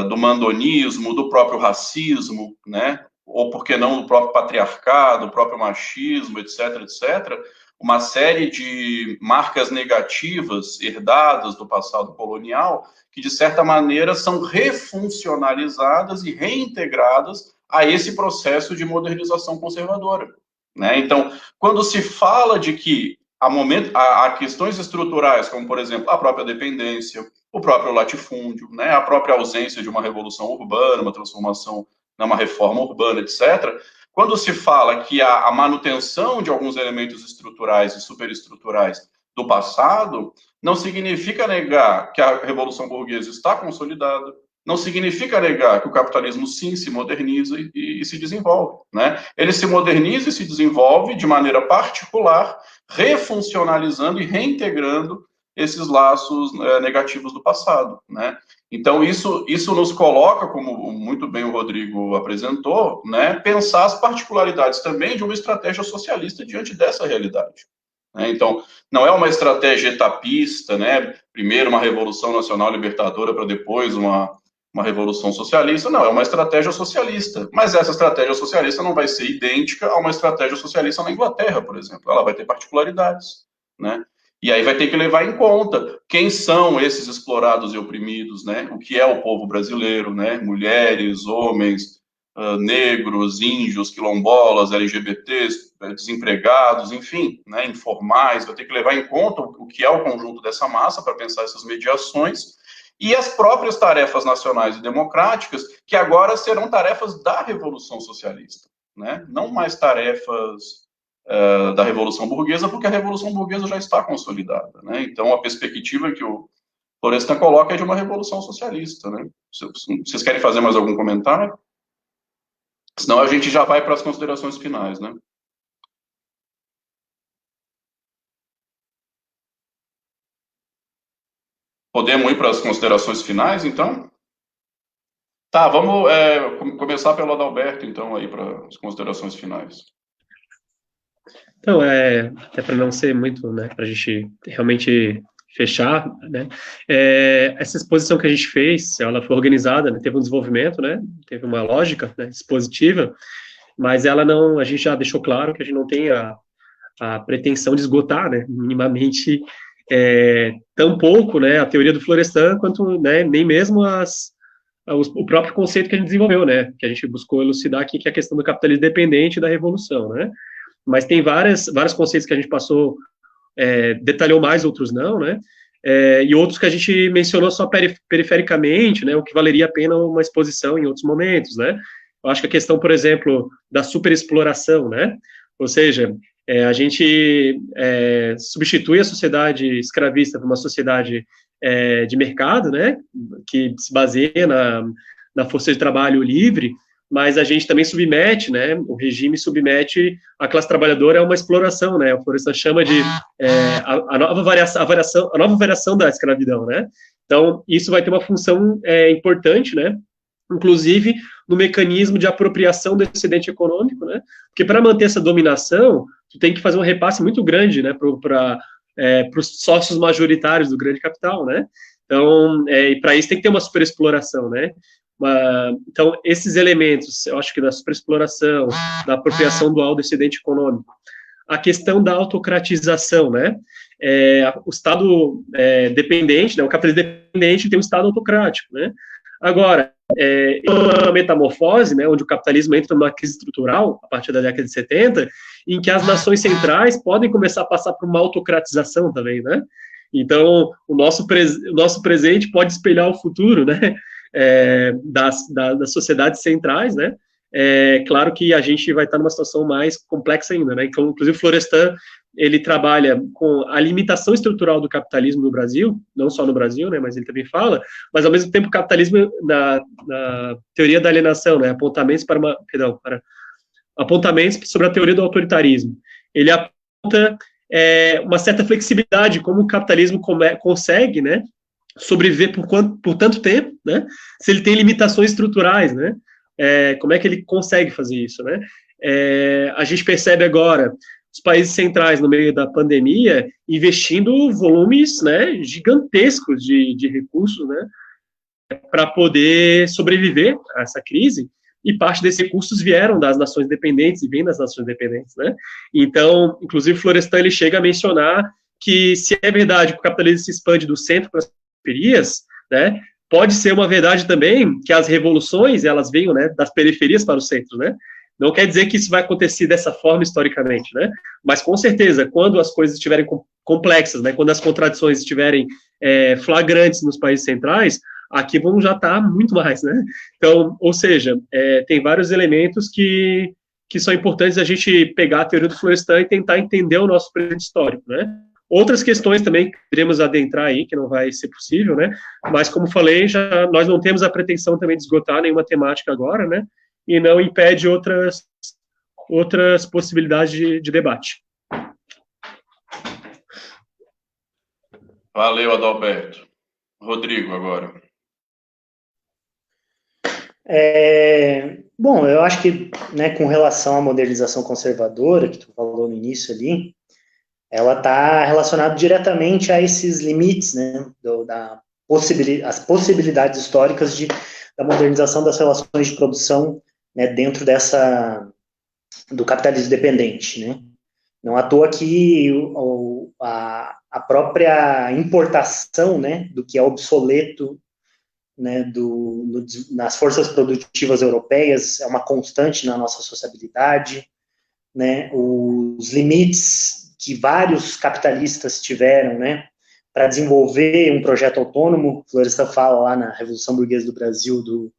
do mandonismo, do próprio racismo, né? Ou, por que não, do próprio patriarcado, do próprio machismo, etc., etc., uma série de marcas negativas herdadas do passado colonial que, de certa maneira, são refuncionalizadas e reintegradas a esse processo de modernização conservadora, né? Então, quando se fala de que há questões estruturais, como, por exemplo, a própria dependência, o próprio latifúndio, né, a própria ausência de uma revolução urbana, uma transformação, uma reforma urbana, etc., quando se fala que a manutenção de alguns elementos estruturais e superestruturais do passado, não significa negar que a Revolução Burguesa está consolidada, não significa negar que o capitalismo, sim, se moderniza e se desenvolve, né? Ele se moderniza e se desenvolve de maneira particular, refuncionalizando e reintegrando esses laços negativos do passado, né? Então, isso nos coloca, como muito bem o Rodrigo apresentou, né, pensar as particularidades também de uma estratégia socialista diante dessa realidade, né? Então, não é uma estratégia etapista, né? Primeiro uma revolução nacional libertadora para depois uma revolução socialista, não, é uma estratégia socialista, mas essa estratégia socialista não vai ser idêntica a uma estratégia socialista na Inglaterra, por exemplo, ela vai ter particularidades, né? E aí vai ter que levar em conta quem são esses explorados e oprimidos, né? O que é o povo brasileiro, né? Mulheres, homens, negros, índios, quilombolas, LGBTs, desempregados, enfim, né? Informais, vai ter que levar em conta o que é o conjunto dessa massa para pensar essas mediações e as próprias tarefas nacionais e democráticas, que agora serão tarefas da Revolução Socialista, né? Não mais tarefas da Revolução Burguesa, porque a Revolução Burguesa já está consolidada, né? Então, a perspectiva que o Florestan coloca é de uma Revolução Socialista, né? Vocês querem fazer mais algum comentário? Senão a gente já vai para as considerações finais, né? Podemos ir para as considerações finais, então? Tá, vamos começar pelo Adalberto, então, aí, para as considerações finais. Então, até para não ser muito, né, para a gente realmente fechar, né, essa exposição que a gente fez, ela foi organizada, né, teve um desenvolvimento, né, teve uma lógica, né, expositiva, mas ela não, a gente já deixou claro que a gente não tem a pretensão de esgotar, né, minimamente, tão pouco, né, a teoria do Florestan, quanto, né, nem mesmo o próprio conceito que a gente desenvolveu, né, que a gente buscou elucidar aqui, que é a questão do capitalismo dependente da revolução, né, mas tem vários conceitos que a gente passou, detalhou mais, outros não, né, e outros que a gente mencionou só perifericamente, né, o que valeria a pena uma exposição em outros momentos, né. Eu acho que a questão, por exemplo, da superexploração, né, ou seja, a gente substitui a sociedade escravista por uma sociedade de mercado, né, que se baseia na força de trabalho livre, mas a gente também submete, né, o regime submete a classe trabalhadora a uma exploração, né, o Florestan chama de a nova variação da escravidão, né, então isso vai ter uma função importante, né, inclusive no mecanismo de apropriação do excedente econômico, né, porque para manter essa dominação, tu tem que fazer um repasse muito grande, né, para os sócios majoritários do grande capital, né, então, e para isso tem que ter uma superexploração, né. Então, esses elementos, eu acho que da superexploração, da apropriação dual do excedente econômico, a questão da autocratização, né, o Estado dependente, né, o capitalismo dependente tem um Estado autocrático, né. Agora, uma metamorfose, né, onde o capitalismo entra numa crise estrutural, a partir da década de 70, em que as nações centrais podem começar a passar por uma autocratização também, né. Então, o nosso presente pode espelhar o futuro, né, das sociedades centrais, né, claro que a gente vai estar numa situação mais complexa ainda, né, então, inclusive o Florestan, ele trabalha com a limitação estrutural do capitalismo no Brasil, não só no Brasil, né, mas ele também fala, mas ao mesmo tempo o capitalismo na teoria da alienação, né, apontamentos sobre a teoria do autoritarismo, ele aponta uma certa flexibilidade, como o capitalismo consegue, né, sobreviver por tanto tempo, né, se ele tem limitações estruturais, né, como é que ele consegue fazer isso, né, a gente percebe agora os países centrais, no meio da pandemia, investindo volumes, né, gigantescos de recursos, né, para poder sobreviver a essa crise, e parte desses recursos vieram das nações dependentes e vêm das nações dependentes, né? Então, inclusive, Florestan, ele chega a mencionar que, se é verdade que o capitalismo se expande do centro para as periferias, né, pode ser uma verdade também que as revoluções, elas venham, né, das periferias para o centro, né? Não quer dizer que isso vai acontecer dessa forma historicamente, né? Mas, com certeza, quando as coisas estiverem complexas, né, quando as contradições estiverem flagrantes nos países centrais, aqui vão já estar muito mais, né? Então, ou seja, tem vários elementos que são importantes a gente pegar a teoria do Florestan e tentar entender o nosso presente histórico, né? Outras questões também que queremos adentrar aí, que não vai ser possível, né? Mas, como falei, nós não temos a pretensão também de esgotar nenhuma temática agora, né? E não impede outras possibilidades de debate. Valeu, Adalberto. Rodrigo, agora. Bom, eu acho que, né, com relação à modernização conservadora, que tu falou no início ali, ela está relacionada diretamente a esses limites, né, as possibilidades históricas da modernização das relações de produção, né, dentro do capitalismo dependente, né. Não à toa que a própria importação, né, do que é obsoleto, né, nas forças produtivas europeias é uma constante na nossa sociabilidade, né, os limites que vários capitalistas tiveram, né, para desenvolver um projeto autônomo. Florestan fala lá na Revolução Burguesa do Brasil do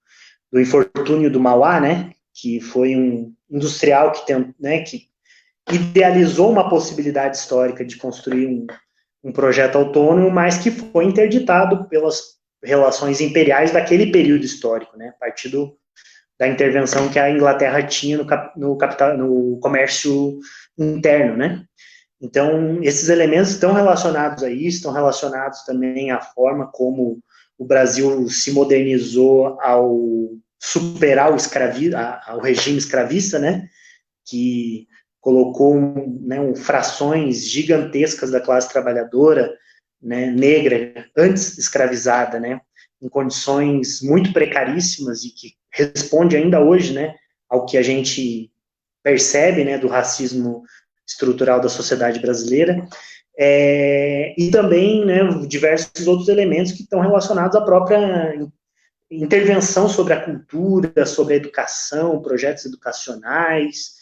infortúnio do Mauá, né, que foi um industrial que idealizou uma possibilidade histórica de construir um projeto autônomo, mas que foi interditado pelas relações imperiais daquele período histórico, né, a partir da intervenção que a Inglaterra tinha no comércio interno, né. Então, esses elementos estão relacionados a isso, estão relacionados também à forma como o Brasil se modernizou ao superar o regime escravista, né, que colocou frações gigantescas da classe trabalhadora, né, negra, antes escravizada, né, em condições muito precaríssimas e que responde ainda hoje, né, ao que a gente percebe, né, do racismo estrutural da sociedade brasileira, e também, né, diversos outros elementos que estão relacionados à própria intervenção sobre a cultura, sobre a educação, projetos educacionais,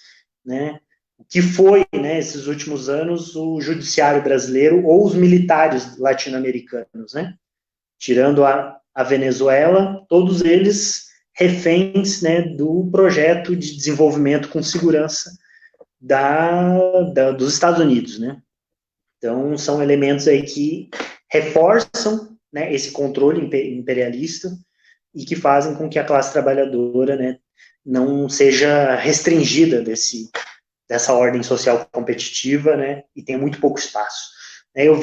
né, o que foi, né, esses últimos anos, o judiciário brasileiro ou os militares latino-americanos, né, tirando a Venezuela, todos eles reféns, né, do projeto de desenvolvimento com segurança dos Estados Unidos, né. Então, são elementos aí que reforçam, né, esse controle imperialista e que fazem com que a classe trabalhadora, né, não seja restringida dessa ordem social competitiva, né, e tem muito pouco espaço. Eu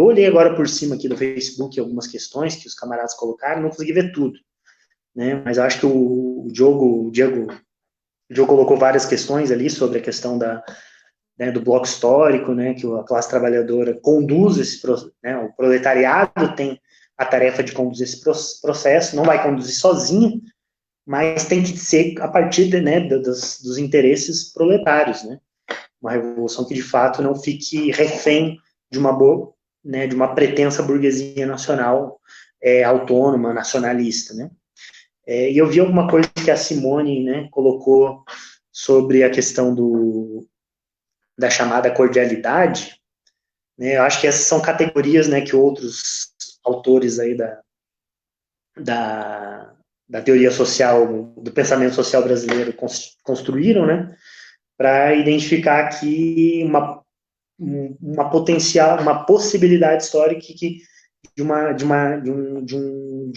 olhei agora por cima aqui do Facebook algumas questões que os camaradas colocaram, não consegui ver tudo, né, mas eu acho que o Diego colocou várias questões ali sobre a questão do bloco histórico, né, que a classe trabalhadora conduz né, o proletariado tem a tarefa de conduzir esse processo, não vai conduzir sozinha, mas tem que ser a partir né, dos interesses proletários, né, uma revolução que de fato não fique refém de uma pretensa burguesia nacional autônoma, nacionalista, né. E eu vi alguma coisa que a Simone, né, colocou sobre a questão da chamada cordialidade, né, eu acho que essas são categorias, né, que outros autores aí da teoria social, do pensamento social brasileiro construíram, né, para identificar aqui uma possibilidade histórica de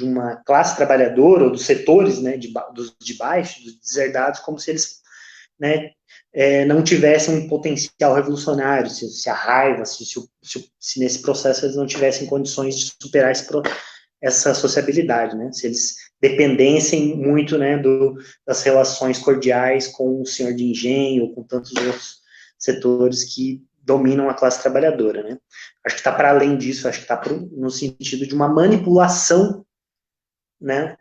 uma classe trabalhadora ou dos setores, né, de baixo, dos deserdados, como se eles, né, não tivessem um potencial revolucionário, se a raiva, se nesse processo eles não tivessem condições de superar essa sociabilidade, né, se eles dependessem muito, né, das relações cordiais com o senhor de engenho ou com tantos outros setores que dominam a classe trabalhadora, né? Acho que está para além disso, acho que está no sentido de uma manipulação, né,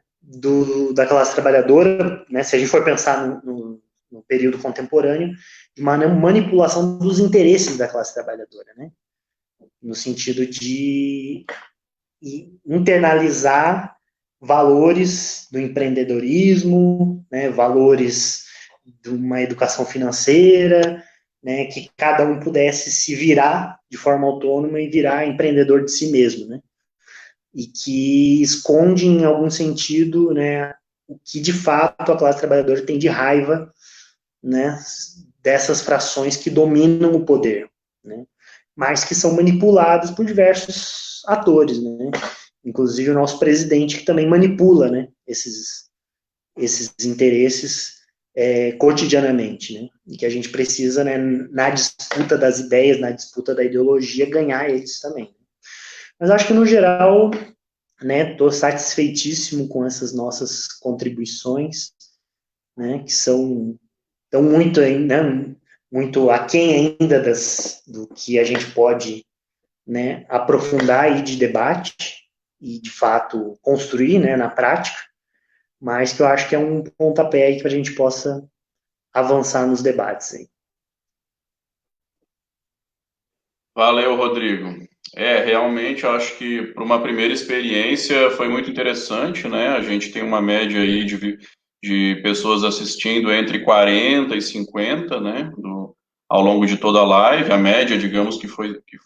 da classe trabalhadora, né, se a gente for pensar no período contemporâneo, de uma manipulação dos interesses da classe trabalhadora, né, no sentido de internalizar valores do empreendedorismo, né, valores de uma educação financeira, né, que cada um pudesse se virar de forma autônoma e virar empreendedor de si mesmo, né, e que esconde, em algum sentido, né, o que de fato a classe trabalhadora tem de raiva, né, dessas frações que dominam o poder, né, mas que são manipuladas por diversos atores, né, inclusive o nosso presidente, que também manipula, né, esses interesses cotidianamente, né, e que a gente precisa, né, na disputa das ideias, na disputa da ideologia, ganhar eles também. Mas acho que, no geral, né, estou satisfeitíssimo com essas nossas contribuições, né, que estão muito ainda, muito aquém ainda do que a gente pode, né, aprofundar aí de debate e, de fato, construir, né, na prática, mas que eu acho que é um pontapé aí que a gente possa avançar nos debates aí. Valeu, Rodrigo. Realmente, eu acho que para uma primeira experiência foi muito interessante, né? A gente tem uma média aí de pessoas assistindo entre 40 e 50, né? Ao longo de toda a live, a média, digamos que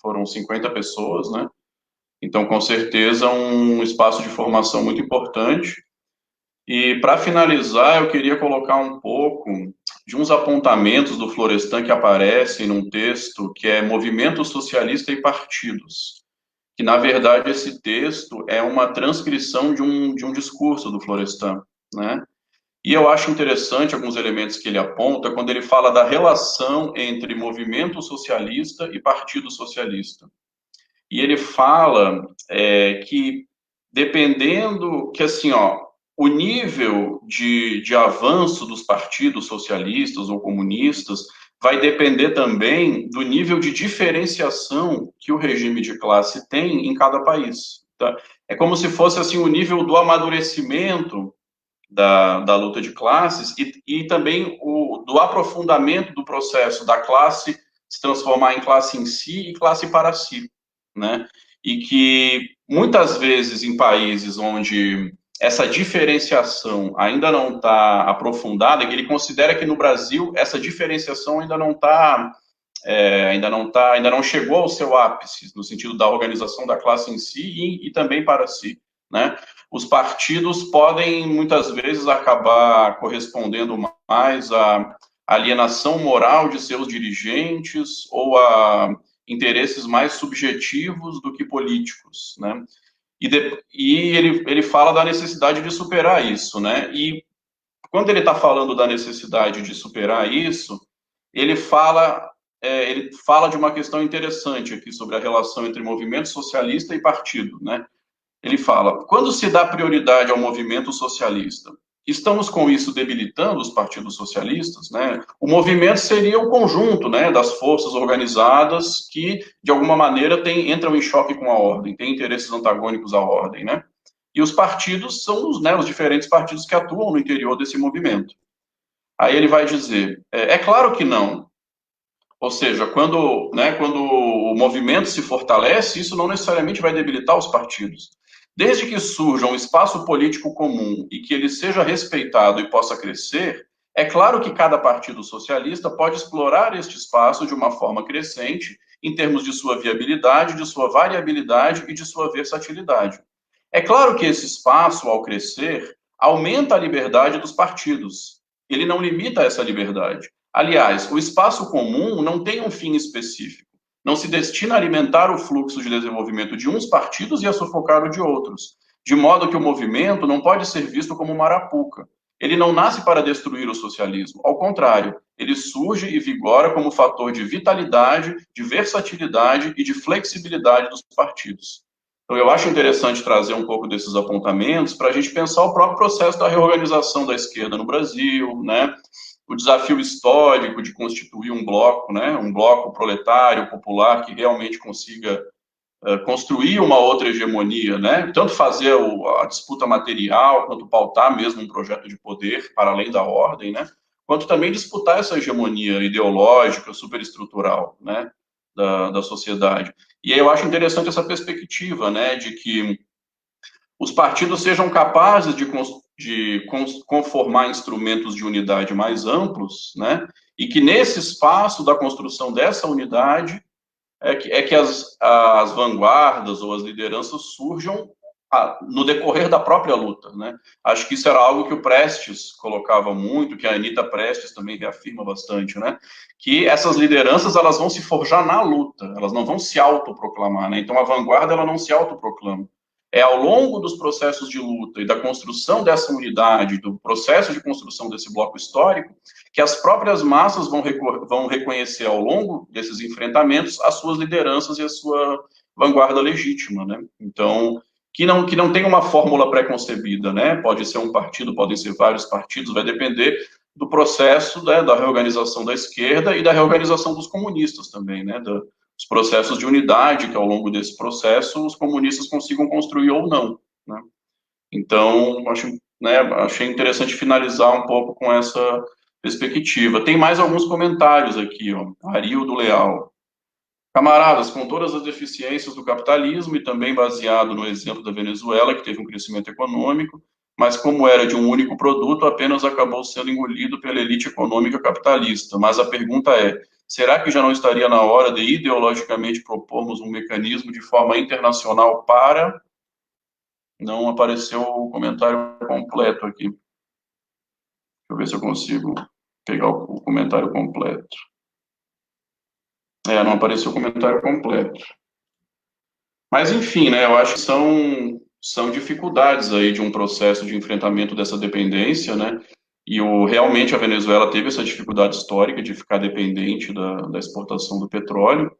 foram 50 pessoas, né? Então, com certeza, um espaço de formação muito importante. E para finalizar, eu queria colocar um pouco de uns apontamentos do Florestan que aparecem num texto que é Movimento Socialista e Partidos, que na verdade esse texto é uma transcrição de um discurso do Florestan, né? E eu acho interessante alguns elementos que ele aponta quando ele fala da relação entre movimento socialista e partido socialista. E ele fala que dependendo, que assim, ó, o nível de avanço dos partidos socialistas ou comunistas vai depender também do nível de diferenciação que o regime de classe tem em cada país. Tá? É como se fosse assim o nível do amadurecimento da luta de classes e também do aprofundamento do processo da classe se transformar em classe em si e classe para si, né? E que muitas vezes em países onde essa diferenciação ainda não está aprofundada, que ele considera que no Brasil essa diferenciação ainda não chegou ao seu ápice, no sentido da organização da classe em si e também para si, né? Os partidos podem, muitas vezes, acabar correspondendo mais à alienação moral de seus dirigentes ou a interesses mais subjetivos do que políticos, né? E ele fala da necessidade de superar isso, né? E quando ele está falando da necessidade de superar isso, ele fala de uma questão interessante aqui sobre a relação entre movimento socialista e partido, né? Ele fala, quando se dá prioridade ao movimento socialista, estamos com isso debilitando os partidos socialistas, né? O movimento seria o conjunto, né, das forças organizadas que, de alguma maneira, entram em choque com a ordem, têm interesses antagônicos à ordem, né? E os partidos são os diferentes partidos que atuam no interior desse movimento. Aí ele vai dizer, é claro que não. Ou seja, quando o movimento se fortalece, isso não necessariamente vai debilitar os partidos. Desde que surja um espaço político comum e que ele seja respeitado e possa crescer, é claro que cada partido socialista pode explorar este espaço de uma forma crescente, em termos de sua viabilidade, de sua variabilidade e de sua versatilidade. É claro que esse espaço, ao crescer, aumenta a liberdade dos partidos. Ele não limita essa liberdade. Aliás, o espaço comum não tem um fim específico. Não se destina a alimentar o fluxo de desenvolvimento de uns partidos e a sufocar o de outros. De modo que o movimento não pode ser visto como uma arapuca. Ele não nasce para destruir o socialismo. Ao contrário, ele surge e vigora como fator de vitalidade, de versatilidade e de flexibilidade dos partidos. Então, eu acho interessante trazer um pouco desses apontamentos para a gente pensar o próprio processo da reorganização da esquerda no Brasil, né? o desafio histórico de constituir um bloco, né, um bloco proletário, popular, que realmente consiga construir uma outra hegemonia, né, tanto fazer a disputa material, quanto pautar mesmo um projeto de poder para além da ordem, né, quanto também disputar essa hegemonia ideológica, superestrutural, né, da sociedade. E aí eu acho interessante essa perspectiva, né, de que os partidos sejam capazes de conformar instrumentos de unidade mais amplos, né, e que nesse espaço da construção dessa unidade é que as vanguardas ou as lideranças surjam no decorrer da própria luta, né. Acho que isso era algo que o Prestes colocava muito, que a Anita Prestes também reafirma bastante, né, que essas lideranças, elas vão se forjar na luta, elas não vão se autoproclamar, né, então a vanguarda, ela não se autoproclama. É ao longo dos processos de luta e da construção dessa unidade, do processo de construção desse bloco histórico, que as próprias massas vão reconhecer ao longo desses enfrentamentos as suas lideranças e a sua vanguarda legítima, né? Então, que não tem uma fórmula pré-concebida, né? Pode ser um partido, podem ser vários partidos, vai depender do processo, né, da reorganização da esquerda e da reorganização dos comunistas também, né? Os processos de unidade, que ao longo desse processo os comunistas consigam construir ou não, né? Então, achei interessante finalizar um pouco com essa perspectiva. Tem mais alguns comentários aqui, ó. Arildo Leal. Camaradas, com todas as deficiências do capitalismo e também baseado no exemplo da Venezuela, que teve um crescimento econômico, mas como era de um único produto, apenas acabou sendo engolido pela elite econômica capitalista. Mas a pergunta é, será que já não estaria na hora de ideologicamente propormos um mecanismo de forma internacional para... Não apareceu o comentário completo aqui. Deixa eu ver se eu consigo pegar o comentário completo. Não apareceu o comentário completo. Mas, enfim, né, eu acho que são dificuldades aí de um processo de enfrentamento dessa dependência, né, e realmente a Venezuela teve essa dificuldade histórica de ficar dependente da exportação do petróleo,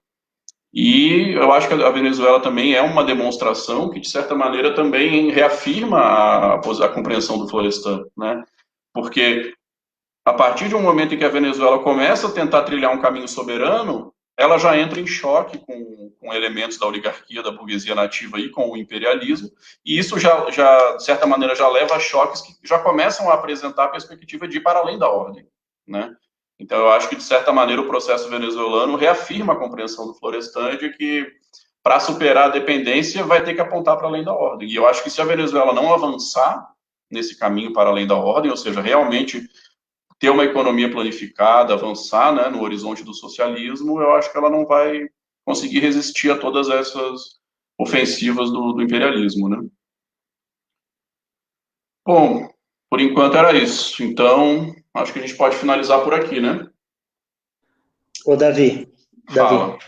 e eu acho que a Venezuela também é uma demonstração que, de certa maneira, também reafirma a compreensão do Florestan, né, porque a partir de um momento em que a Venezuela começa a tentar trilhar um caminho soberano, ela já entra em choque com elementos da oligarquia, da burguesia nativa e com o imperialismo, e isso já, de certa maneira, já leva a choques que já começam a apresentar a perspectiva de ir para além da ordem, né? Então, eu acho que, de certa maneira, o processo venezuelano reafirma a compreensão do Florestan de que, para superar a dependência, vai ter que apontar para além da ordem. E eu acho que, se a Venezuela não avançar nesse caminho para além da ordem, ou seja, realmente ter uma economia planificada, avançar, né, no horizonte do socialismo, eu acho que ela não vai conseguir resistir a todas essas ofensivas do imperialismo, né? Bom, por enquanto era isso. Então, acho que a gente pode finalizar por aqui, né? Ô, Davi, Fala.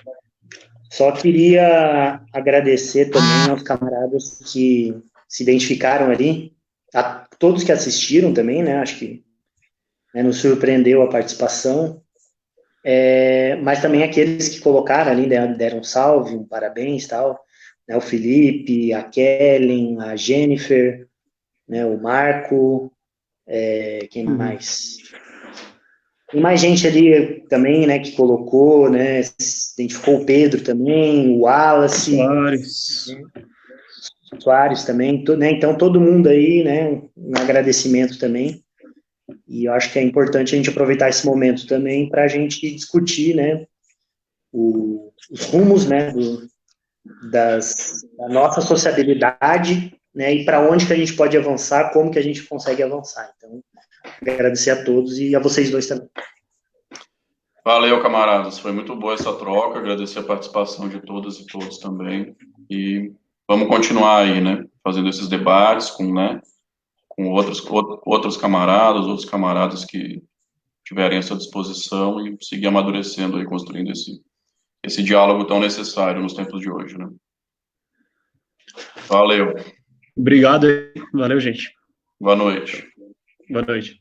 Só queria agradecer também aos camaradas que se identificaram ali, a todos que assistiram também, né? Acho que nos surpreendeu a participação, mas também aqueles que colocaram ali, deram um salve, um parabéns, tal, né? O Felipe, a Kellen, a Jennifer, né? O Marco, quem mais? Tem mais gente ali também, né, que colocou, né, identificou o Pedro também, o Wallace, Soares também, né, então todo mundo aí, né, um agradecimento também, e eu acho que é importante a gente aproveitar esse momento também para a gente discutir, né, os rumos, né, da nossa sociabilidade, né, e para onde que a gente pode avançar, como que a gente consegue avançar. Então, agradecer a todos e a vocês dois também. Valeu, camaradas. Foi muito boa essa troca. Agradecer a participação de todas e todos também. E vamos continuar aí, né? Fazendo esses debates com outros camaradas que tiverem essa disposição e seguir amadurecendo e construindo esse diálogo tão necessário nos tempos de hoje, né? Valeu. Obrigado. Valeu, gente. Boa noite. Boa noite.